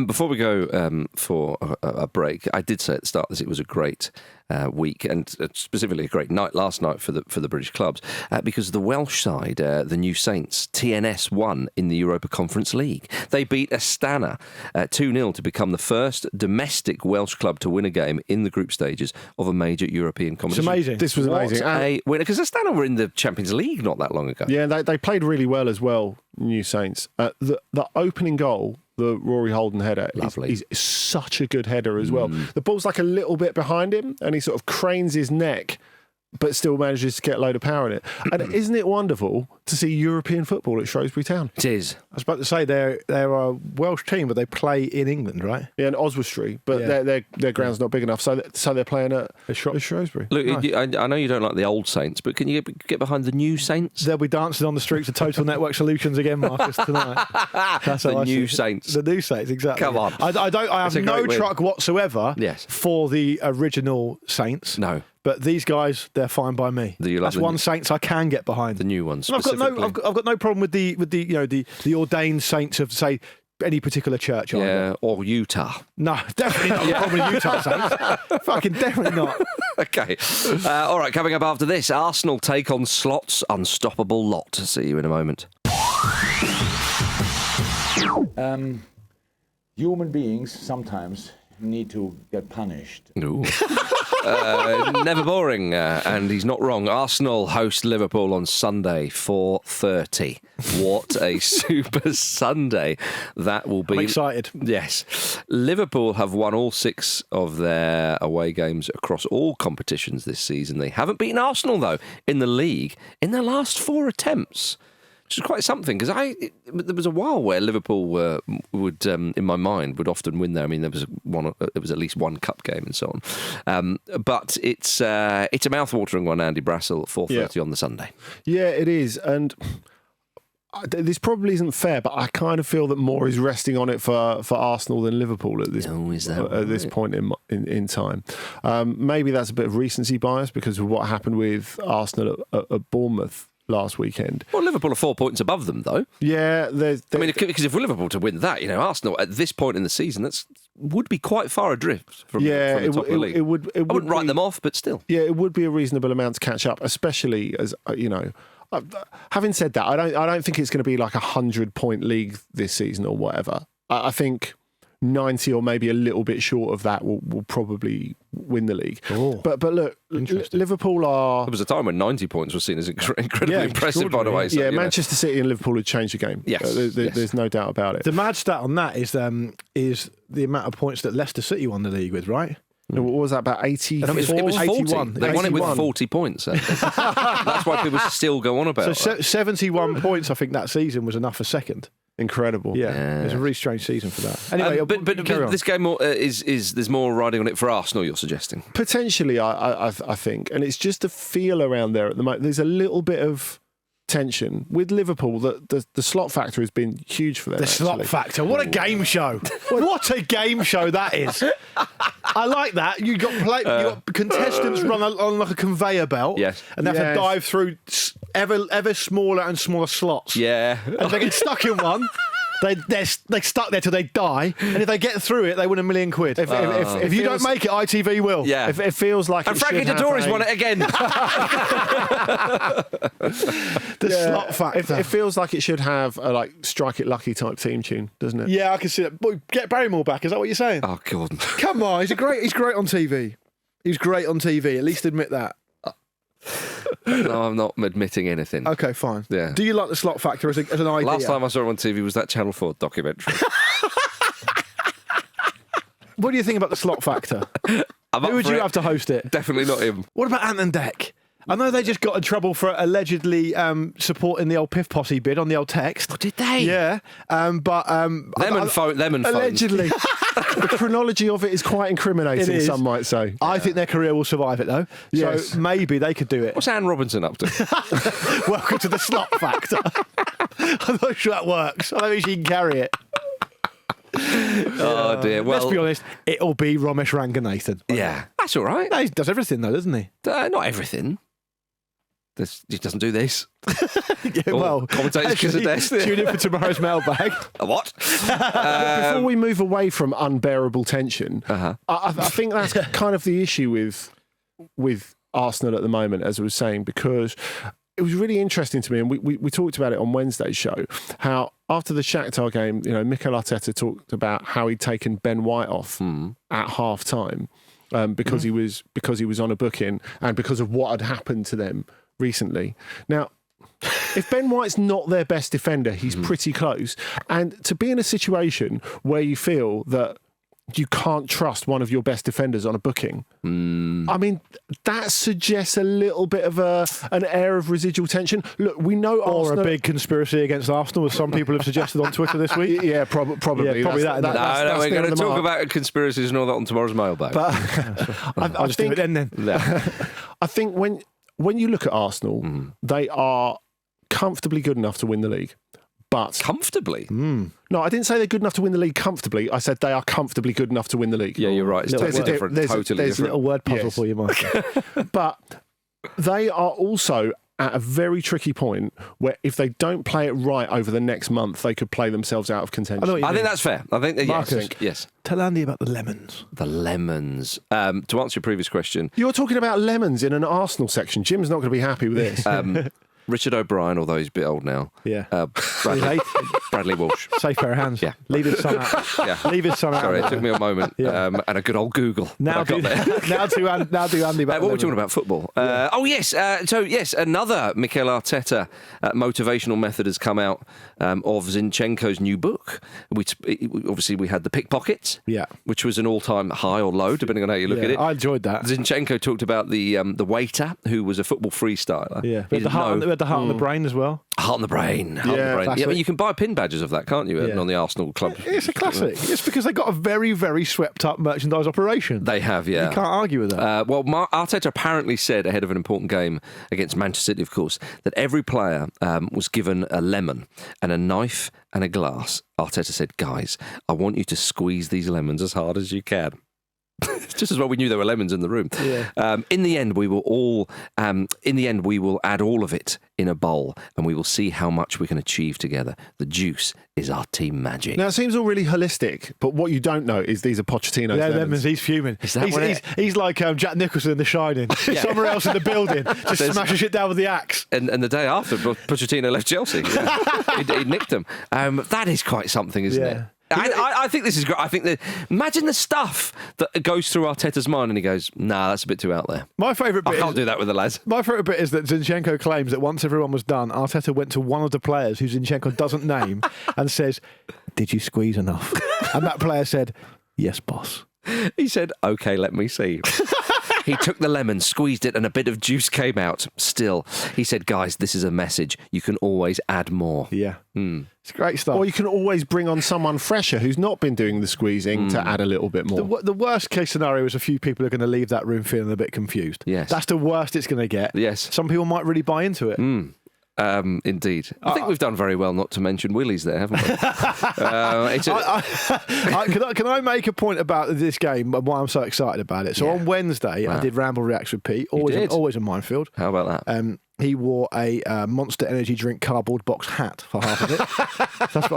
A: Before we go for a break, I did say at the start that it was a great week, and specifically a great night last night for the British clubs, because the Welsh side, the New Saints, TNS won in the Europa Conference League. They beat Astana 2-0 to become the first domestic Welsh club to win a game in the group stages of a major European competition.
B: It's amazing.
C: This was amazing.
A: What a winner, because Astana were in the Champions League not that long ago.
C: Yeah, they played really well as well, New Saints. The opening goal, the Rory Holden header, is such a good header as well. The ball's like a little bit behind him, and he sort of cranes his neck, but still manages to get a load of power in it. And isn't it wonderful to see European football at Shrewsbury Town?
A: It is.
B: I was about to say they're a Welsh team, but they play in England, right?
C: Yeah, in Oswestry, but their ground's not big enough, so they're playing at Shrewsbury.
A: Look,
C: Nice.
A: I know you don't like the old Saints, but can you get behind the new Saints?
B: They'll be dancing on the streets of Total Network Solutions again, Marcus, tonight. That's
A: The
B: how I
A: new
B: see it.
A: Saints.
B: The new Saints, exactly.
A: Come on.
B: I
A: That's a
B: have
A: great
B: no
A: win.
B: truck whatsoever
A: Yes.
B: for the original Saints.
A: No,
B: But these guys, they're fine by me. That's one Saints I can get behind.
A: the new ones
B: And I've got no problem with the ordained saints of, say, any particular church. Either.
A: Yeah, or Utah.
B: No, definitely not a problem with Utah Saints. Fucking definitely not.
A: Okay. All right, coming up after this, Arsenal take on Slot's unstoppable lot. See you in a moment.
D: Human beings sometimes need to get punished.
A: Ooh. Never boring, and he's not wrong. Arsenal host Liverpool on Sunday, 4:30. What a super Sunday that will be.
B: I'm excited.
A: Yes. Liverpool have won all 6 of their away games across all competitions this season. They haven't beaten Arsenal, though, in the league in their last 4 attempts. Which is quite something, because there was a while where Liverpool would, in my mind, would often win there. I mean, there was at least one cup game and so on. But it's a mouth-watering one, Andy Brassel, at 4:30 on the Sunday.
C: Yeah, it is, and this probably isn't fair, but I kind of feel that more is resting on it for Arsenal than Liverpool at this this point in time. Maybe that's a bit of recency bias because of what happened with Arsenal at Bournemouth last weekend.
A: Well, Liverpool are 4 points above them, though.
C: Yeah,
A: because if we're Liverpool to win that, Arsenal at this point in the season, would be quite far adrift from the top of the league.
C: It would.
A: I wouldn't write them off, but still.
C: Yeah, it would be a reasonable amount to catch up, especially as having said that, I don't think it's going to be like 100-point league this season or whatever. I think 90 or maybe a little bit short of that will probably win the league.
B: Oh,
C: but look, Liverpool are...
A: There was a time when 90 points was seen as incredibly impressive, by the way. So,
C: Manchester City and Liverpool had changed the game.
A: Yes,
C: there's no doubt about it.
B: The mad stat on that is the amount of points that Leicester City won the league with, right?
C: What was that, about 80?
A: It was 40.
B: 81.
A: They won it with 40 points. That's why people still go on about it.
B: 71 points, I think, that season was enough for second.
C: Incredible.
B: Yeah, it was a really strange season for that. Anyway,
A: but this game is there's more riding on it for Arsenal, you're suggesting?
C: Potentially, I think. And it's just a feel around there at the moment. There's a little bit of tension with Liverpool. The slot factor has been huge for them.
B: The slot factor. What a game show. What a game show that is. I like that. You got contestants run on like a conveyor belt.
A: Yes.
B: And they have to dive through ever smaller and smaller slots.
A: Yeah.
B: And if they get stuck in one, they're stuck there till they die. And if they get through it, they win £1 million. If you don't make it, ITV will.
A: Yeah.
C: If it feels like
A: And Frankie Dettori's won it again.
B: Slot factor.
C: It feels like it should have a Strike It Lucky type theme tune, doesn't it?
B: Yeah, I can see that. Boy, get Barrymore back. Is that what you're saying?
A: Oh, God.
B: Come on, he's great on TV. He's great on TV. At least admit that.
A: No, I'm not admitting anything.
B: Okay, fine.
A: Yeah.
B: Do you like the slot factor as an idea?
A: Last time I saw him on TV was that Channel 4 documentary.
B: What do you think about the slot factor? Who would you have to host it?
A: Definitely not him.
B: What about Ant and Dec? I know they just got in trouble for allegedly supporting the old Piff Posse bid on the old text.
A: Oh, did they?
B: Yeah,
A: Them and phones.
B: allegedly.
C: The chronology of it is quite incriminating,
B: It is.
C: some might say.
B: I think their career will survive it though.
C: Yes.
B: So maybe they could do it.
A: What's Anne Robinson up to?
B: Welcome to the slot factor. I'm not sure that works. I don't think she can carry it.
A: Oh, dear. Well,
B: Let's be honest, it'll be Ramesh Ranganathan.
A: Yeah. That's all right.
B: No, he does everything though, doesn't he?
A: Not everything. He doesn't do this.
B: Yeah, well,
A: commentators kiss a desk.
B: tune in for tomorrow's mailbag.
A: A what?
C: Before we move away from unbearable tension, I think that's kind of the issue with with Arsenal at the moment, as I was saying, because it was really interesting to me, and we talked about it on Wednesday's show, how after the Shakhtar game, Mikel Arteta talked about how he'd taken Ben White off at half time because he was on a booking and because of what had happened to them recently. Now, if Ben White's not their best defender, he's pretty close. And to be in a situation where you feel that you can't trust one of your best defenders on a booking, I mean, that suggests a little bit of an air of residual tension. Look, we know Arsenal...
B: Or a big conspiracy against Arsenal, as some people have suggested on Twitter this week.
C: Yeah, probably.
B: Yeah, probably that.
A: No, we're going to talk about conspiracies and all that on tomorrow's mailbag.
C: But
B: I'll just do it then.
A: Yeah.
C: I think when you look at Arsenal, they are comfortably good enough to win the league. But
A: Comfortably?
C: no, I didn't say they're good enough to win the league comfortably. I said they are comfortably good enough to win the league.
A: Yeah, you're right. It's
B: There's
A: totally
B: a-
A: different.
C: there's a
A: Totally different.
B: Little word puzzle
C: Yes.
B: for you, Mike.
C: But they are also at a very tricky point where if they don't play it right over the next month, they could play themselves out of contention.
B: I know what you
A: I
B: mean.
A: think that's fair. I think that, yes.
B: Marcus.
A: Yes.
B: Tell Andy about the lemons.
A: The lemons. To answer your previous question,
C: You're talking about lemons in an Arsenal section. Jim's not going to be happy with this.
A: Richard O'Brien, although he's a bit old now.
B: Yeah.
A: Bradley Walsh.
B: Safe pair of hands.
A: Yeah.
B: Leave his son out.
A: Yeah.
B: Leave his son out.
A: Sorry, it took me a moment and a good old Google.
B: Now
A: but I
B: do,
A: got there.
B: now do Andy about
A: What were we
B: the
A: talking
B: lemons.
A: about? Football. Yes, another Mikel Arteta motivational method has come out of Zinchenko's new book. Obviously, we had the pickpockets,
B: Yeah.
A: which was an all-time high or low, depending on how you look at it.
B: I enjoyed that.
A: Zinchenko talked about the waiter who was a football freestyler.
B: Yeah.
A: He
B: We had the
A: didn't know-
B: heart and the brain as well.
A: Heart on the brain. Heart on the brain.
B: classic.
A: Yeah, but you can buy pin badges of that, can't you,
B: Yeah.
A: on the Arsenal club?
B: It's a classic. It's because they got a very, very swept up merchandise operation.
A: They have, yeah.
B: You can't argue with that.
A: Arteta apparently said ahead of an important game against Manchester City, of course, that every player was given a lemon and a knife and a glass. Arteta said, guys, I want you to squeeze these lemons as hard as you can. Just as well we knew there were lemons in the room.
B: Yeah.
A: In the end, we will add all of it in a bowl and we will see how much we can achieve together. The juice is our team magic.
C: Now, it seems all really holistic, but what you don't know is these are Pochettino's
B: Yeah,
C: lemons.
B: lemons. He's fuming. He's like Jack Nicholson in The Shining. Somewhere else in the building, just smashing shit down with the axe.
A: And the day after, Pochettino left Chelsea. he nicked them. That is quite something, isn't it? I think this is great. I think that imagine the stuff that goes through Arteta's mind, and he goes, "Nah, that's a bit too out there.
B: My favourite
A: I
B: bit.
A: can't do that with the lads."
B: My favourite bit is that Zinchenko claims that once everyone was done, Arteta went to one of the players who Zinchenko doesn't name and says, "Did you squeeze enough?" And that player said, "Yes, boss."
A: He said, "Okay, let me see." He took the lemon, squeezed it, and a bit of juice came out. Still, he said, "Guys, this is a message. You can always add more."
B: Yeah. It's great stuff.
C: Or you can always bring on someone fresher who's not been doing the squeezing to add a little bit more.
B: The worst case scenario is a few people are going to leave that room feeling a bit confused.
A: Yes.
B: That's the worst it's going to get.
A: Yes.
B: Some people might really buy into it.
A: Indeed. I think we've done very well not to mention Willies there, haven't we?
B: Can I make a point about this game and why I'm so excited about it? So on Wednesday, I did Ramble Reacts with Pete. Always a minefield.
A: How about that?
B: He wore a Monster Energy drink cardboard box hat for half of it. That's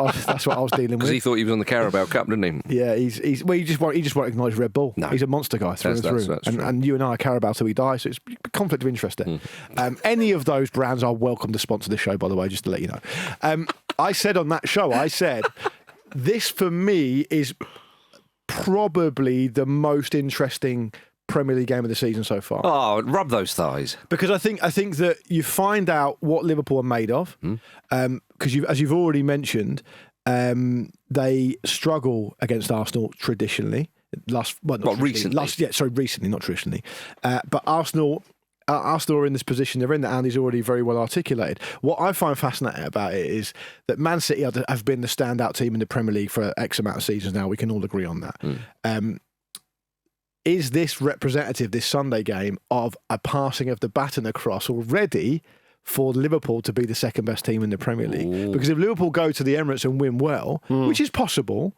B: what I was dealing with.
A: Because he thought he was on the Carabao Cup, didn't he?
B: Yeah, he just won't acknowledge Red Bull.
A: No.
B: He's a monster guy through and through.
A: That's true.
B: And you and I are Carabao till we die, so it's a conflict of interest there. Any of those brands are welcome to sponsor this show, by the way, just to let you know. I said on that show, this for me is probably the most interesting Premier League game of the season so far.
A: Oh, rub those thighs.
B: Because I think that you find out what Liverpool are made of. Because as you've already mentioned, they struggle against Arsenal traditionally. Recently, not traditionally. But Arsenal are in this position they're in that Andy's already very well articulated. What I find fascinating about it is that Man City have been the standout team in the Premier League for X amount of seasons now. We can all agree on that. Is this representative, this Sunday game, of a passing of the baton across already for Liverpool to be the second best team in the Premier League? Ooh. Because if Liverpool go to the Emirates and win well, which is possible,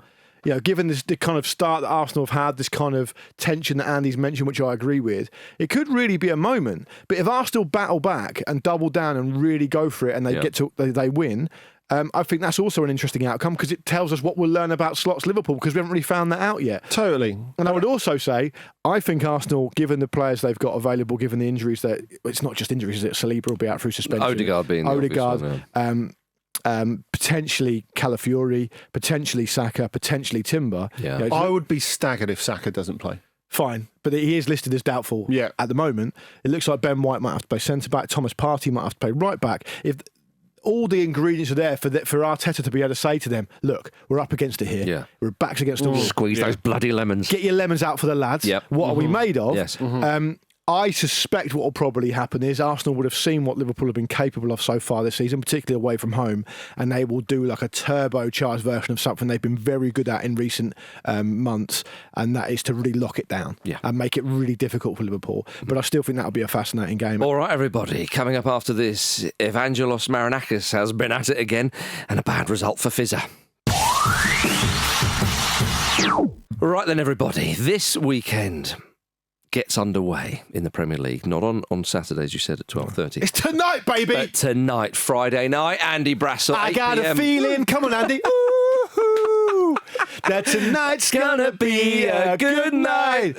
B: given the kind of start that Arsenal have had, this kind of tension that Andy's mentioned, which I agree with, it could really be a moment. But if Arsenal battle back and double down and really go for it and they win, I think that's also an interesting outcome because it tells us what we'll learn about Slot's Liverpool because we haven't really found that out yet.
C: Totally.
B: And I would also say, I think Arsenal, given the players they've got available, given the injuries, that it's not just injuries, is it? Saliba will be out through suspension.
A: Odegaard being the obvious one,
B: potentially Calafiori, potentially Saka, potentially Timber.
A: Yeah.
B: You know,
C: I would be staggered if Saka doesn't play.
B: Fine, but he is listed as doubtful at the moment. It looks like Ben White might have to play centre-back, Thomas Partey might have to play right-back. If all the ingredients are there for Arteta to be able to say to them, look, we're up against it here.
A: Yeah.
B: We're backs against the wall.
A: Squeeze those bloody lemons.
B: Get your lemons out for the lads.
A: Yep.
B: What are we made of?
A: Yes.
B: I suspect what will probably happen is Arsenal would have seen what Liverpool have been capable of so far this season, particularly away from home, and they will do like a turbocharged version of something they've been very good at in recent months, and that is to really lock it down and make it really difficult for Liverpool. But I still think that'll be a fascinating game.
A: All right, everybody. Coming up after this, Evangelos Marinakis has been at it again, and a bad result for Fizzer. Right then, everybody. This weekend gets underway in the Premier League. Not on Saturdays, you said, at 12:30.
B: It's tonight, baby!
A: But tonight, Friday night, Andy Brassel,
B: I
A: 8
B: got
A: PM.
B: a feeling. Come on, Andy. Ooh, that tonight's gonna be a good night.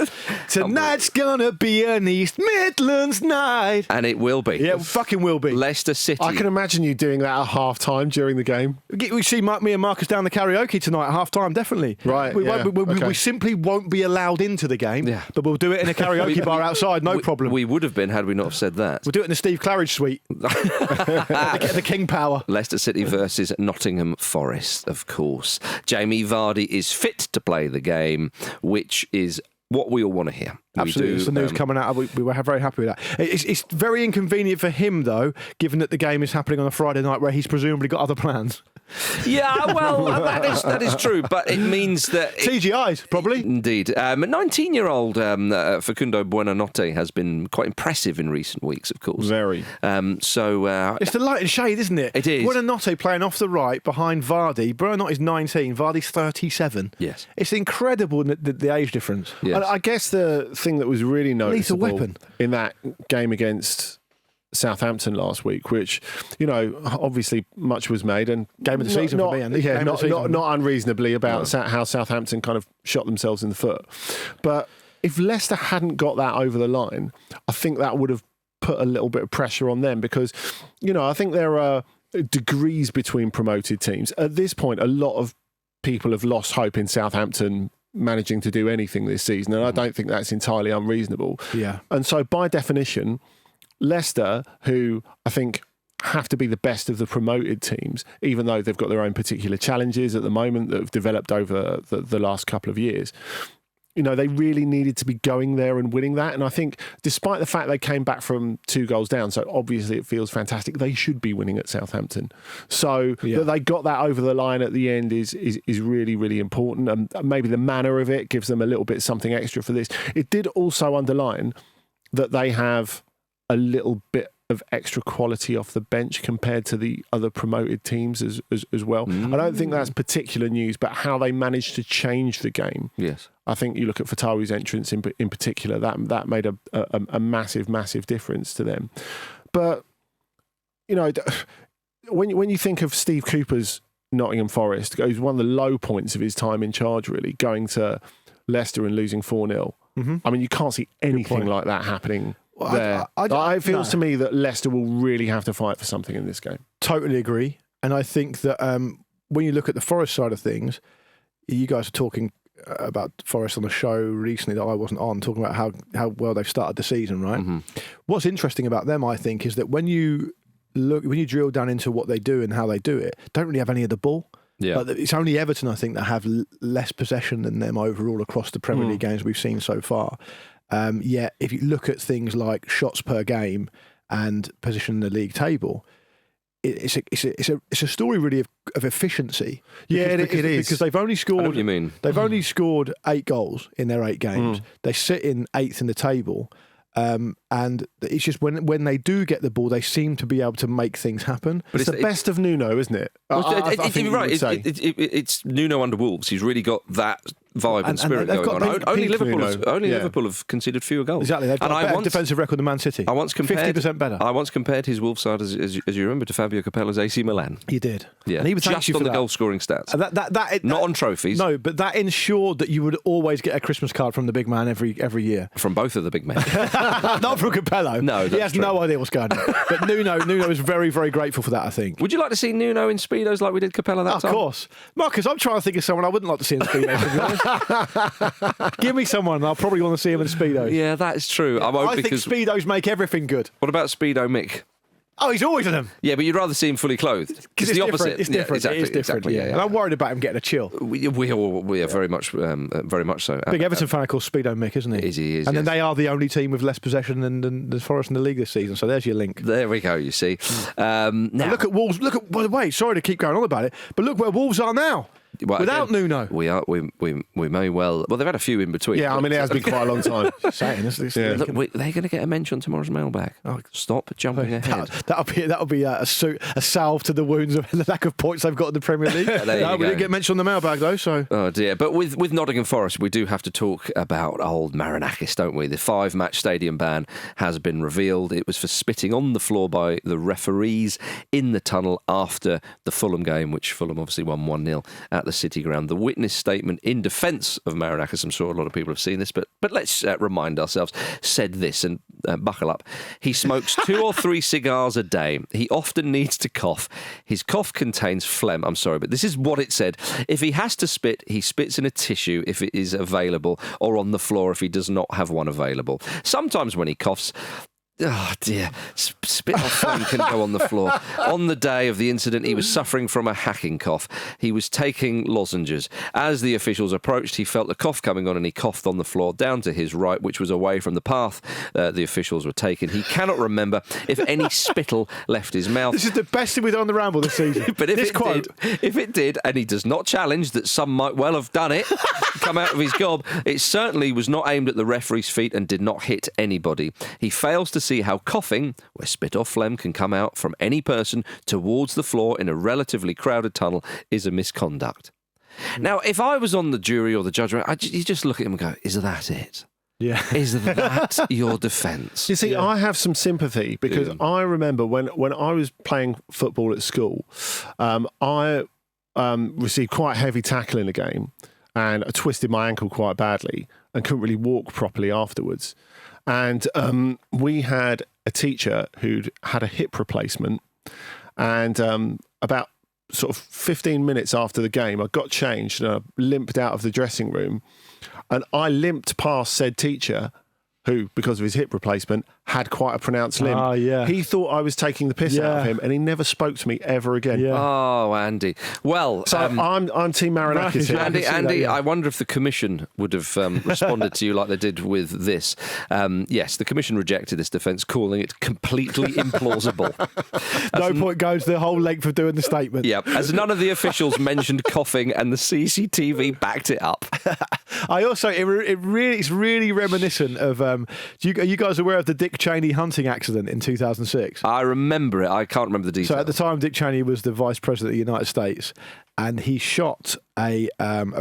B: Tonight's gonna be an East Midlands night.
A: And it will be.
B: Yeah, it fucking will be.
A: Leicester City.
C: I can imagine you doing that at half-time during the game.
B: We see me and Marcus down the karaoke tonight at half-time, definitely.
C: Right,
B: We simply won't be allowed into the game,
A: Yeah.
B: but we'll do it in a karaoke bar outside, no problem.
A: We would have been had we not have said that.
B: We'll do it in the Steve Claridge suite. the King Power.
A: Leicester City versus Nottingham Forest, of course. Jamie Vardy is fit to play the game, which is what we all want to hear.
B: Absolutely. It's the news coming out. We were very happy with that. It's very inconvenient for him, though, given that the game is happening on a Friday night where he's presumably got other plans.
A: Yeah, well, that is true, but it means that...
B: TGI's, probably.
A: Indeed. 19-year-old Facundo Buonanotte has been quite impressive in recent weeks, of course.
C: Very.
B: It's the light and shade, isn't it?
A: It is.
B: Buonanotte playing off the right behind Vardy. Buonanotte's 19, Vardy's 37.
A: Yes.
B: It's incredible, the age difference.
A: Yes.
C: And I guess the thing that was really noticeable
B: weapon.
C: in that game against Southampton last week, which, you know, obviously much was made, and
B: Game of the season for me, Andy.
C: Yeah,
B: Game of the season.
C: not unreasonably about how Southampton kind of shot themselves in the foot. But if Leicester hadn't got that over the line, I think that would have put a little bit of pressure on them because, you know, I think there are degrees between promoted teams. At this point, a lot of people have lost hope in Southampton managing to do anything this season, and I don't think that's entirely unreasonable.
B: Yeah.
C: And so by definition, Leicester, who I think have to be the best of the promoted teams, even though they've got their own particular challenges at the moment that have developed over the last couple of years, you know, they really needed to be going there and winning that. And I think despite the fact they came back from 2 goals down, so obviously it feels fantastic, they should be winning at Southampton. So that they got that over the line at the end is really, really important. And maybe the manner of it gives them a little bit something extra for this. It did also underline that they have a little bit of extra quality off the bench compared to the other promoted teams as well. I don't think that's particular news, but how they managed to change the game.
A: Yes.
C: I think you look at Fatawi's entrance in particular, that made a massive, massive difference to them. But, you know, when you think of Steve Cooper's Nottingham Forest, it was one of the low points of his time in charge, really, going to Leicester and losing 4-0. I mean, you can't see anything like that happening there. It feels to me that Leicester will really have to fight for something in this game.
B: Totally agree. And I think that when you look at the Forest side of things, you guys are talking about Forest on the show recently that I wasn't on, talking about how well they've started the season, right? What's interesting about them, I think, is that when you drill down into what they do and how they do it, don't really have any of the ball.
A: Yeah.
B: Like, it's only Everton, I think, that have less possession than them overall across the Premier League games we've seen so far. Yet, if you look at things like shots per game and position in the league table, it's a story really of efficiency. It is because they've only scored.
A: I know what you mean.
B: They've only scored 8 goals in their 8 games. They sit in 8th in the table. And it's just when they do get the ball, they seem to be able to make things happen.
C: But it's the best of Nuno, isn't it?
A: You're right. It's Nuno under Wolves. He's really got that vibe and spirit
B: they've
A: going
B: got
A: on. Only
C: pink
A: Liverpool
C: Nuno.
A: have conceded fewer goals.
B: Exactly. They've got a better defensive record than Man City.
A: I once compared
B: 50% better.
A: I once compared his Wolves side, as you remember, to Fabio Capello's AC Milan.
B: You did.
A: Yeah,
B: and he would thank
A: just
B: you
A: on
B: for
A: the
B: that.
A: goal scoring stats.
B: That
A: Not on trophies.
B: No, but that ensured that you would always get a Christmas card from the big man every year.
A: From both of the big men.
B: Not from Capello.
A: No,
B: he has
A: true.
B: no idea what's going on. But Nuno is very, very grateful for that, I think.
A: Would you like to see Nuno in Speedos like we did Capello that time?
B: Of course. Marcus, I'm trying to think of someone I wouldn't like to see in Speedos, to be honest. Give me someone, and I'll probably want to see him in Speedos.
A: Yeah, that is true.
B: I think Speedos make everything good.
A: What about Speedo Mick?
B: Oh, he's always in them.
A: Yeah, but you'd rather see him fully clothed.
B: Because
A: It's the opposite.
B: It's different.
A: Yeah, exactly,
B: It is different.
A: Exactly, yeah.
B: And I'm worried about him getting a chill.
A: We are very much so.
B: Big Everton fan called Speedo Mick, isn't he?
A: He is,
B: and then
A: yes.
B: they are the only team with less possession than the Forest in the league this season. So there's your link.
A: There we go, you see. Now,
B: Look at Wolves. By the way, sorry to keep going on about it, but look where Wolves are now.
A: well,
B: Without
A: again,
B: Nuno.
A: We may well. Well, they've had a few in between.
C: Yeah, I mean, it has been quite a long time.
A: Look, they're going to get a mention on tomorrow's mailbag.
B: Oh,
A: Stop jumping ahead.
B: That'll be a salve to the wounds of the lack of points they've got in the Premier League.
A: There you
B: We
A: go.
B: didn't get mentioned on the mailbag though, so.
A: Oh dear. But with Nottingham Forest, we do have to talk about old Marinakis, don't we? The 5-match stadium ban has been revealed. It was for spitting on the floor by the referees in the tunnel after the Fulham game, which Fulham obviously won 1-0 at the City Ground. The witness statement in defence of Marinakis, I'm sure a lot of people have seen this, but let's remind ourselves, said this, and buckle up. He smokes 2 or 3 cigars a day. He often needs to cough. His cough contains phlegm. I'm sorry, but this is what it said. If he has to spit, he spits in a tissue if it is available, or on the floor if he does not have one available. Sometimes when he coughs, oh dear, spit or phlegm can go on the floor. On the day of the incident, he was suffering from a hacking cough. He was taking lozenges. As the officials approached, he felt the cough coming on and he coughed on the floor down to his right, which was away from the path the officials were taking. He cannot remember if any spittle left his mouth.
B: This is the best thing we've done on the Ramble this season.
A: But if it did, and he does not challenge that some might well have done it, come out of his gob, it certainly was not aimed at the referee's feet and did not hit anybody. He fails to see how coughing, where spit or phlegm can come out from any person towards the floor in a relatively crowded tunnel, is a misconduct. Now, if I was on the jury or the judge, you just look at him and go, is that it?
B: Yeah.
A: Is that your defence?
C: You see, I have some sympathy because I remember when I was playing football at school, I received quite heavy tackle in a game and I twisted my ankle quite badly and couldn't really walk properly afterwards. And we had a teacher who'd had a hip replacement, and about sort of 15 minutes after the game, I got changed and I limped out of the dressing room, and I limped past said teacher, who, because of his hip replacement, had quite a pronounced limp.
B: Oh, yeah.
C: He thought I was taking the piss out of him, and he never spoke to me ever again.
B: Yeah.
A: Oh, Andy. Well,
C: So I'm Team Marinakis here.
A: Andy, I wonder if the Commission would have responded to you like they did with this. Yes, the Commission rejected this defence, calling it completely implausible.
B: No point goes the whole length of doing the statement.
A: Yeah, as none of the officials mentioned coughing, and the CCTV backed it up.
B: I also, it's really reminiscent of. Are you guys aware of the Dick Cheney hunting accident in 2006?
A: I remember it. I can't remember the details.
B: So at the time, Dick Cheney was the Vice President of the United States, and he shot a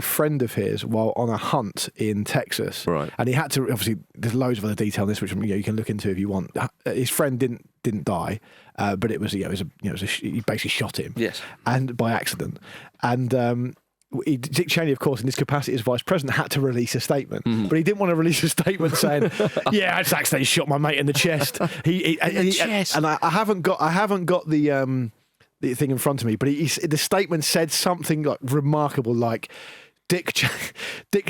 B: friend of his while on a hunt in Texas.
A: Right.
B: And he had to, obviously, there's loads of other detail in this, which you can look into if you want. His friend didn't die, but it was he basically shot him.
A: Yes.
B: And by accident, and. Dick Cheney, of course, in his capacity as vice president, had to release a statement, but he didn't want to release a statement saying, "Yeah, I just accidentally shot my mate in the chest." And I haven't got the thing in front of me, but the statement said something like remarkable, like Dick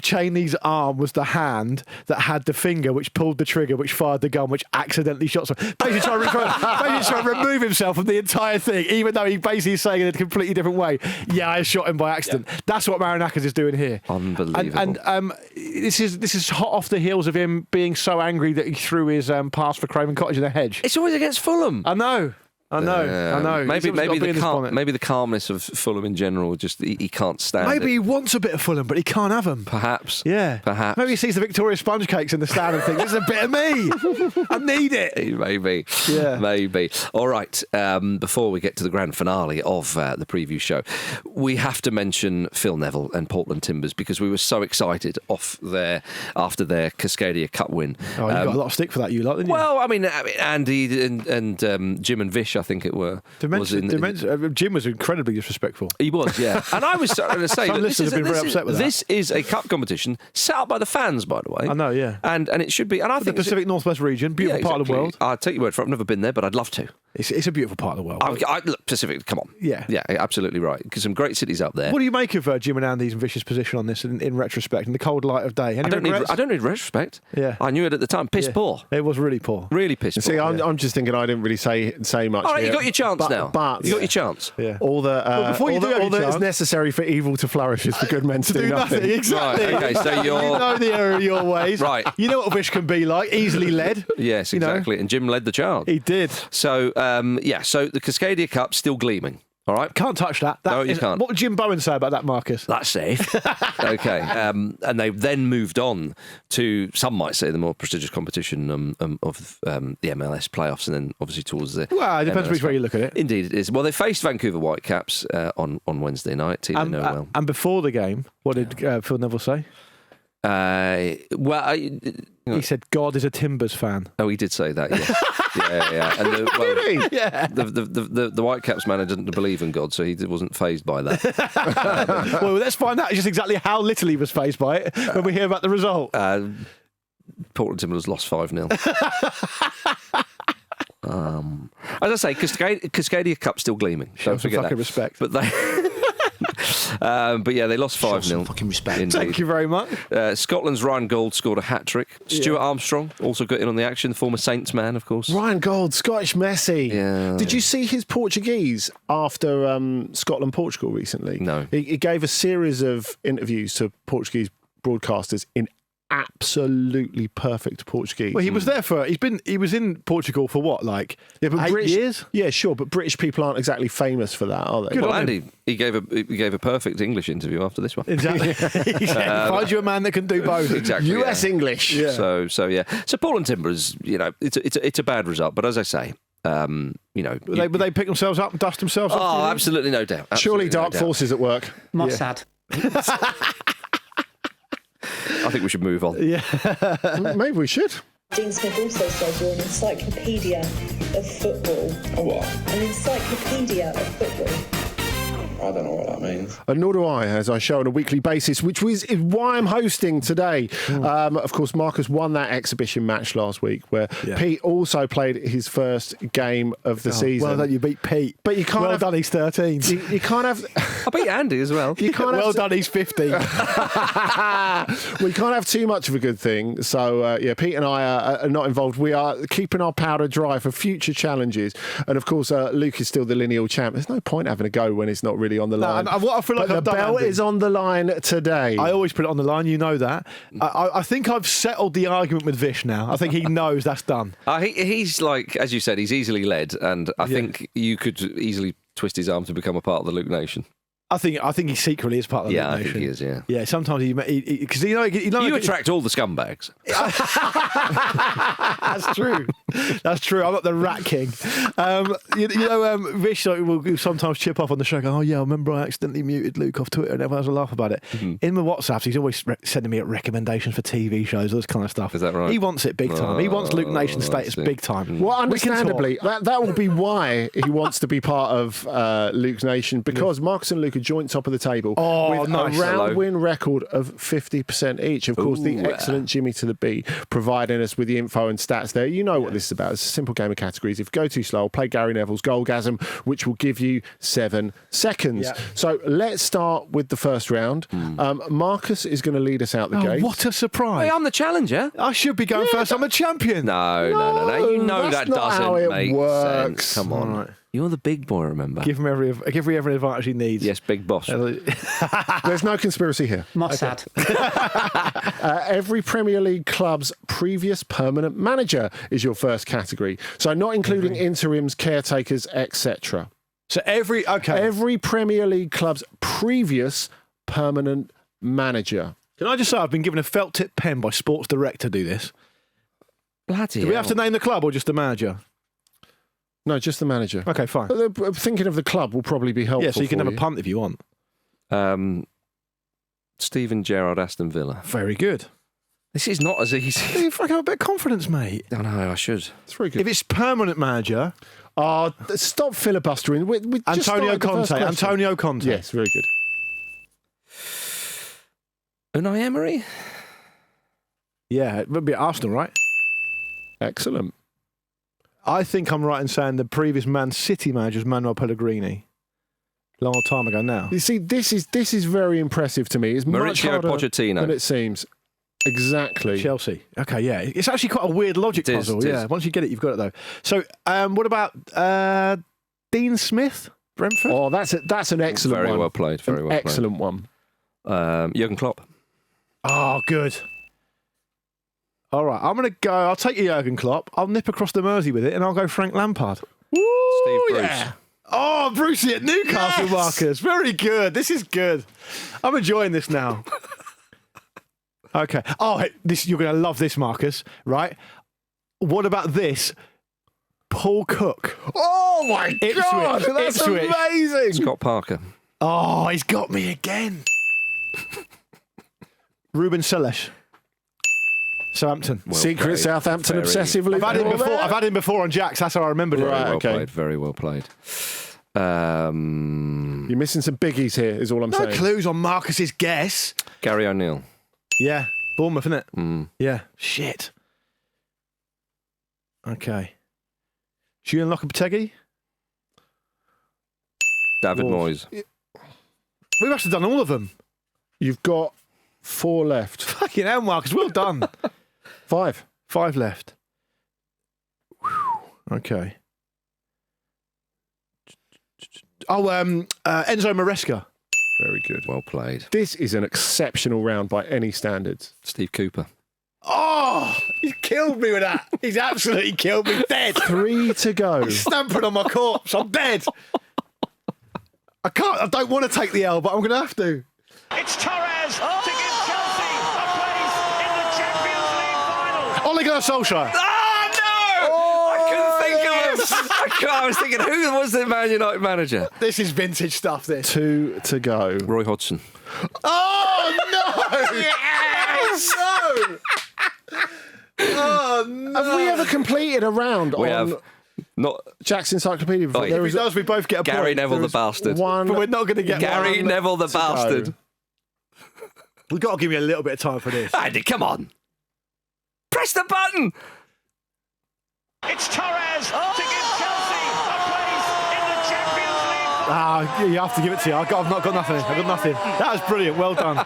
B: Cheney's arm was the hand that had the finger which pulled the trigger, which fired the gun, which accidentally shot someone. Basically trying to remove himself from the entire thing, even though he basically is saying it in a completely different way. Yeah, I shot him by accident. Yeah. That's what Marinakis is doing here.
A: Unbelievable.
B: And this is hot off the heels of him being so angry that he threw his pass for Craven Cottage in a hedge.
A: It's always against Fulham.
B: I know. I know.
A: Maybe the calmness of Fulham in general, just he can't stand
B: Maybe
A: it.
B: he wants a bit of Fulham, but he can't have them.
A: Perhaps.
B: Yeah.
A: Perhaps.
B: Maybe he sees the Victoria sponge cakes in the stand and thinks, this is a bit of me. I need it.
A: Maybe.
B: Yeah.
A: Maybe. All right. Before we get to the grand finale of the preview show, we have to mention Phil Neville and Portland Timbers because we were so excited after their Cascadia Cup win.
B: Oh, you got a lot of stick for that, you lot, didn't you?
A: Well, I mean, Andy and Jim and Vish, I think it were.
B: Jim was incredibly disrespectful.
A: He was, yeah. And I was going to say
B: Some listeners have been very upset with that.
A: This is a cup competition set up by the fans, by the way.
B: I know, yeah.
A: And it should be. And I think
B: the Pacific Northwest region, beautiful part of the world.
A: I'll take your word for it. I've never been there, but I'd love to.
B: It's a beautiful part of the world.
A: Look, Pacific, come on.
B: Yeah.
A: Yeah, absolutely right. Because some great cities up there.
B: What do you make of Jim and Andy's and Vish's position on this in retrospect, in the cold light of day?
A: I don't need retrospect.
B: Yeah.
A: I knew it at the time. Piss poor.
B: It was really poor.
A: Really piss poor.
C: See, I'm just thinking I didn't really say much.
A: All right,
C: here,
A: you got your chance now.
C: But
A: you got your chance.
B: Yeah.
C: All that is necessary for evil to flourish is for good men to do nothing.
B: Exactly.
A: Right, okay, so you're...
B: You know the error of your ways.
A: Right.
B: You know what Vish can be like, easily led.
A: Yes, exactly. And Jim led the charge.
B: He did.
A: So, so the Cascadia Cup still gleaming. All right.
B: Can't touch that.
A: No, you can't.
B: What would Jim Bowen say about that, Marcus?
A: That's safe. Okay. And they then moved on to, some might say, the more prestigious competition of the MLS playoffs, and then obviously towards the...
B: Well, it depends which way you look at it.
A: Indeed, it is. Well, they faced Vancouver Whitecaps on Wednesday night. Team they know well.
B: And before the game, what did Phil Neville say? He said, God is a Timbers fan.
A: Oh, he did say that, yeah. yeah. And the Whitecaps manager didn't believe in God, so he wasn't fazed by that.
B: Well, let's find out just exactly how little he was fazed by it when we hear about the result.
A: Portland Timbers lost 5-0. As I say, Cascadia Cup still gleaming. Don't forget that.
B: Respect.
A: But they... but yeah, they lost 5-0.
E: Fucking respect.
A: Indeed.
B: Thank you very much.
A: Scotland's Ryan Gold scored a hat-trick. Stuart Armstrong also got in on the action, the former Saints man, of course.
C: Ryan Gold, Scottish Messi.
A: Yeah.
C: Did you see his Portuguese after Scotland-Portugal recently?
A: No.
C: He gave a series of interviews to Portuguese broadcasters in absolutely perfect Portuguese.
B: Well, he was there he was in Portugal for what, like 8 years?
C: Yeah, sure, but British people aren't exactly famous for that, are they?
A: Well, Andy, he gave a perfect English interview after this one.
B: Exactly. Find you a man that can do both.
A: Exactly.
C: US English.
B: Yeah.
A: So Portland Timbers, it's a bad result, but as I say,
B: Would they pick themselves up and dust themselves off?
A: Oh, absolutely no doubt.
C: Surely dark forces at work.
E: Mossad.
A: I think we should move on.
B: Yeah.
C: Maybe we should.
F: Dean Smith also says you're an encyclopedia of football.
G: A what?
F: An encyclopedia of football.
G: I don't know what that means.
C: And nor do I, as I show on a weekly basis, which is why I'm hosting today. Of course, Marcus won that exhibition match last week, where Pete also played his first game of the season.
B: Well done, you beat Pete.
C: But you can't.
B: Well done, he's 13.
C: You can't have.
A: I beat Andy as well.
C: You can't
B: Well done, he's 50.
C: We can't have too much of a good thing. So, Pete and I are not involved. We are keeping our powder dry for future challenges. And, of course, Luke is still the lineal champ. There's no point having a go when it's not really on the line.
B: What I feel like
C: but
B: I've
C: the
B: done,
C: belt
B: Andy,
C: is on the line today.
B: I always put it on the line, you know that. I think I've settled the argument with Vish now. I think he knows that's done.
A: He's like, as you said, he's easily led, and I think you could easily twist his arm to become a part of the Luke Nation.
B: I think he secretly is part of the
A: I
B: nation.
A: think he is, yeah.
B: Yeah, sometimes because you
A: attract all the scumbags.
B: That's true. That's true. I'm not the rat king. Vish will sometimes chip off on the show. Go, oh yeah, I remember I accidentally muted Luke off Twitter, and everyone has a laugh about it. Mm-hmm. In the WhatsApps, he's always sending me recommendations for TV shows, all this kind of stuff.
A: Is that right?
B: He wants it big time. He wants Luke Nation status big time.
C: Well, understandably, that will be why he wants to be part of Luke's Nation, because Marcus and Luke are joint top of the table with
B: nice.
C: a round win record of 50% each. Of course, the excellent Jimmy to the B providing us with the info and stats there. You know what this is about. It's a simple game of categories. If you go too slow, play Gary Neville's Goalgasm, which will give you 7 seconds. Yeah. So let's start with the first round. Marcus is going to lead us out the gate.
B: What a surprise.
A: Hey, I'm the challenger.
B: I should be going first. I'm a champion.
A: No. You know
C: that's
A: that
C: not how
A: doesn't
C: it
A: make
C: works.
A: sense. Come on.
B: Right.
A: You're the big boy, remember?
B: Give him every advantage he needs.
A: Yes, big boss.
C: There's no conspiracy here.
E: Mossad.
C: Every Premier League club's previous permanent manager is your first category. So not including interims, caretakers, etc.
B: So every
C: Premier League club's previous permanent manager.
B: Can I just say I've been given a felt tip pen by Sports Direct to do this?
A: Bloody
B: Do we have to name the club or just the manager?
C: No, just the manager.
B: Okay, fine.
C: Thinking of the club will probably be helpful.
B: Yeah, so you can
C: for
B: have a punt if you want.
A: Steven Gerrard, Aston Villa.
B: Very good.
A: This is not as easy.
B: You fucking have a bit of confidence, mate.
A: I know, I should.
C: It's very good.
B: If it's permanent manager,
C: Stop filibustering. We just
B: Antonio
C: started the first
B: Conte.
C: question.
B: Antonio Conte.
C: Yes, very good.
A: Unai Emery?
B: Yeah, it would be at Arsenal, right?
C: Excellent.
B: I think I'm right in saying the previous Man City manager was Manuel Pellegrini. Long old time ago now.
C: You see, this is very impressive to me. It's much
A: Mauricio
C: harder
A: Pochettino.
C: than it seems. Exactly.
B: Chelsea. Okay, yeah. It's actually quite a weird logic
A: It is,
B: puzzle.
A: it
B: Yeah,
A: is.
B: once you get it, you've got it, though. So, what about Dean Smith, Brentford?
C: Oh, that's an excellent
A: Very
C: one.
A: well played. Very
C: An
A: well
C: excellent one.
A: played. Jurgen Klopp.
B: Oh, good. All right, I'm going to go. I'll take you, Jurgen Klopp. I'll nip across the Mersey with it, and I'll go Frank Lampard.
A: Steve Bruce.
B: Yeah. Oh, Brucey at Newcastle,
C: Yes.
B: Marcus. Very good. This is good. I'm enjoying this now. Okay. Oh, hey, you're going to love this, Marcus. Right? What about this? Paul Cook.
C: Oh my
B: Ipswich.
C: God, that's
B: Ipswich.
C: amazing.
A: Scott Parker.
B: Oh, he's got me again. Ruben Seles. Southampton.
A: Well
C: Secret
A: played.
C: Southampton
A: Very-
C: obsessively.
B: I've had him before on Jack's. That's how I remembered
A: Very
B: it.
C: Right,
A: well
C: okay.
A: played. Very well played.
C: You're missing some biggies here, is all I'm
B: No
C: saying.
B: clues on Marcus's guess.
A: Gary O'Neill.
B: Yeah. Bournemouth, isn't it?
A: Mm.
B: Yeah. Shit. Okay. Julian Lopetegui?
A: David
B: Wolves.
A: Moyes.
B: We must have done all of them.
C: You've got 4 left.
B: Fucking hell, Marcus. Well done.
C: 5.
B: 5 left. Whew. Okay. Oh, Enzo Maresca.
C: Very good.
A: Well played.
C: This is an exceptional round by any standards.
A: Steve Cooper.
B: Oh, he's killed me with that. He's absolutely killed me dead.
C: 3 to go.
B: Stamping on my corpse. I'm dead. I don't want to take the L, but I'm going to have to.
H: It's Torres to give Chelsea a place in the Champions League final.
B: Ole Gunnar Solskjaer.
A: Oh, no! I couldn't think of him. I was thinking, who was the Man United manager?
B: This is vintage stuff, this.
C: 2 to go.
A: Roy Hodgson.
B: Oh, no! Yes! No! Oh, no.
C: Have we ever completed a round
A: We
C: on
A: have not
C: Jack's Encyclopedia before?
A: Oi.
C: There
B: If
C: is
B: he does, we both get a
A: Gary
B: point.
A: Neville the
B: There's
A: bastard.
C: one.
B: But we're not going to get
A: Gary
B: one.
A: Neville the bastard.
B: We've got to give me a little bit of time for this.
A: Andy, come on. Press the button.
H: It's Torres to give Chelsea a place in the Champions League final.
B: You have to give it to you. I've not got nothing. I've got nothing. That was brilliant. Well done.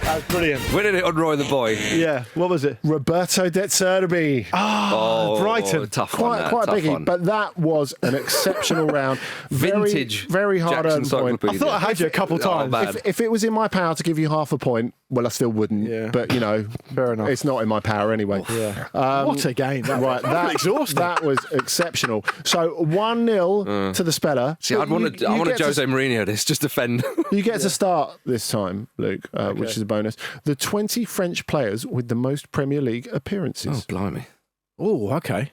B: That was brilliant.
A: Winning it on Roy the Boy.
B: Yeah. What was it?
C: Roberto De Zerbi.
A: Oh,
B: Brighton.
A: Tough one.
C: Quite
A: tough
C: biggie,
A: one.
C: but that was an exceptional round.
A: Vintage.
C: Very hard
A: Jackson
C: earned point.
B: I thought I had you a couple times.
A: man.
C: If it was in my power to give you half a point, well, I still wouldn't.
B: Yeah.
C: But,
B: Fair enough.
C: it's not in my power anyway.
B: Yeah. What a game.
C: Right, that was exceptional. So 1-0 to the Speller.
A: See, I want Jose Mourinho this, just defend.
C: You get to start this time, Luke, which is a bonus. The 20 French players with the most Premier League appearances.
A: Oh, blimey.
B: Oh, okay.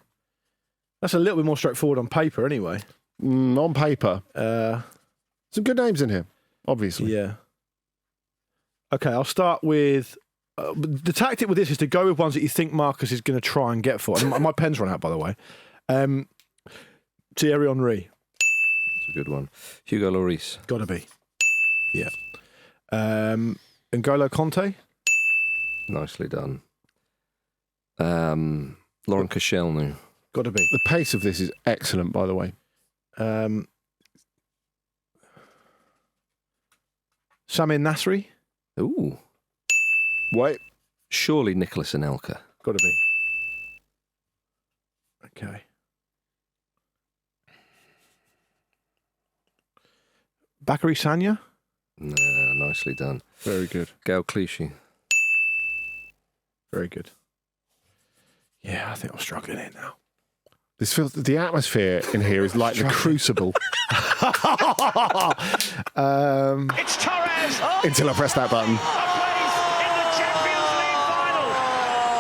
B: That's a little bit more straightforward on paper, anyway.
C: On paper. Some good names in here, obviously.
B: Yeah. Okay, I'll start with... the tactic with this is to go with ones that you think Marcus is going to try and get for. And my pen's run out, by the way. Thierry Henry.
A: That's a good one. Hugo Lloris.
B: Got to be. Yeah. N'Golo Conte.
A: Nicely done. Lauren Koscielny.
B: Got to be.
C: The pace of this is excellent, by the way.
B: Samir Nasri.
A: Ooh.
C: Wait.
A: Surely Nicholas Anelka.
B: Got to be. Okay. Bakary Sagna.
A: No, nicely done.
C: Very good.
A: Gael Clichy.
B: Very good. Yeah, I think I'm struggling here now.
C: This feels the atmosphere in here is like the Crucible.
H: It's Torres.
C: Until I press that button.
H: A place in the Champions League final.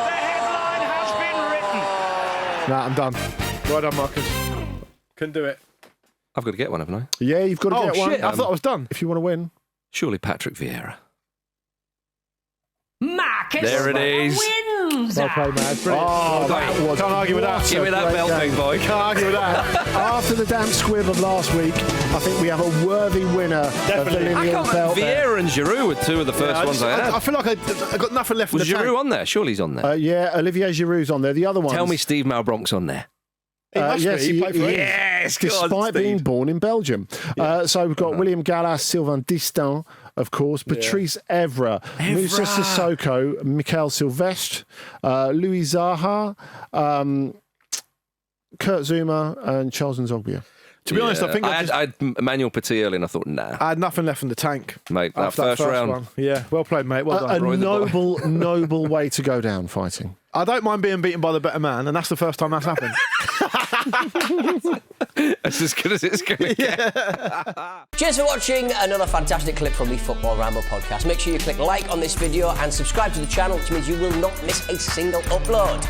H: The headline has been written.
B: Nah, I'm done. Well done, Marcus. Couldn't do it.
A: I've got to get one, haven't I?
C: Yeah, you've got to
B: Oh,
C: get one.
B: shit. I thought I was done.
C: If you want to win.
A: Surely Patrick Vieira.
E: Marcus
A: There it is.
E: wins.
B: Well played, man. Brilliant.
C: Oh, that was
B: Can't argue with that.
A: Give me that belt, big boy.
B: Can't argue with that.
C: After the damp squib of last week, I think we have a worthy winner of the
B: Definitely.
A: I
C: Lilian
A: can't
C: belt.
A: Vieira and Giroud were two of the first ones I had.
B: I feel like I got nothing left in
A: Was
B: the tank.
A: Giroud on there? Surely he's on there.
C: Yeah, Olivier Giroud's on there. The other one.
A: Tell me Steve Malbronk's on there.
B: He must
C: yes,
B: be. He played for England.
A: Yes,
C: despite being born in Belgium. So we've got William Gallas, Sylvain Distin, of course, Patrice Evra, Moussa Sissoko, Mikel Silvestre, Louis Zaha, Kurt Zouma, and Charles Nzogbia.
B: To be honest, I think
A: I had Emmanuel Petit early and I thought, nah,
B: I had nothing left in the tank.
A: mate, that
B: After
A: first round.
B: one. Yeah, well played, mate. Well
C: A
B: done.
C: noble way to go down fighting.
B: I don't mind being beaten by the better man, and that's the first time that's happened.
A: That's as good as it's going to get.
E: Cheers for watching another fantastic clip from the Football Ramble podcast. Make sure you click like on this video and subscribe to the channel, which means you will not miss a single upload.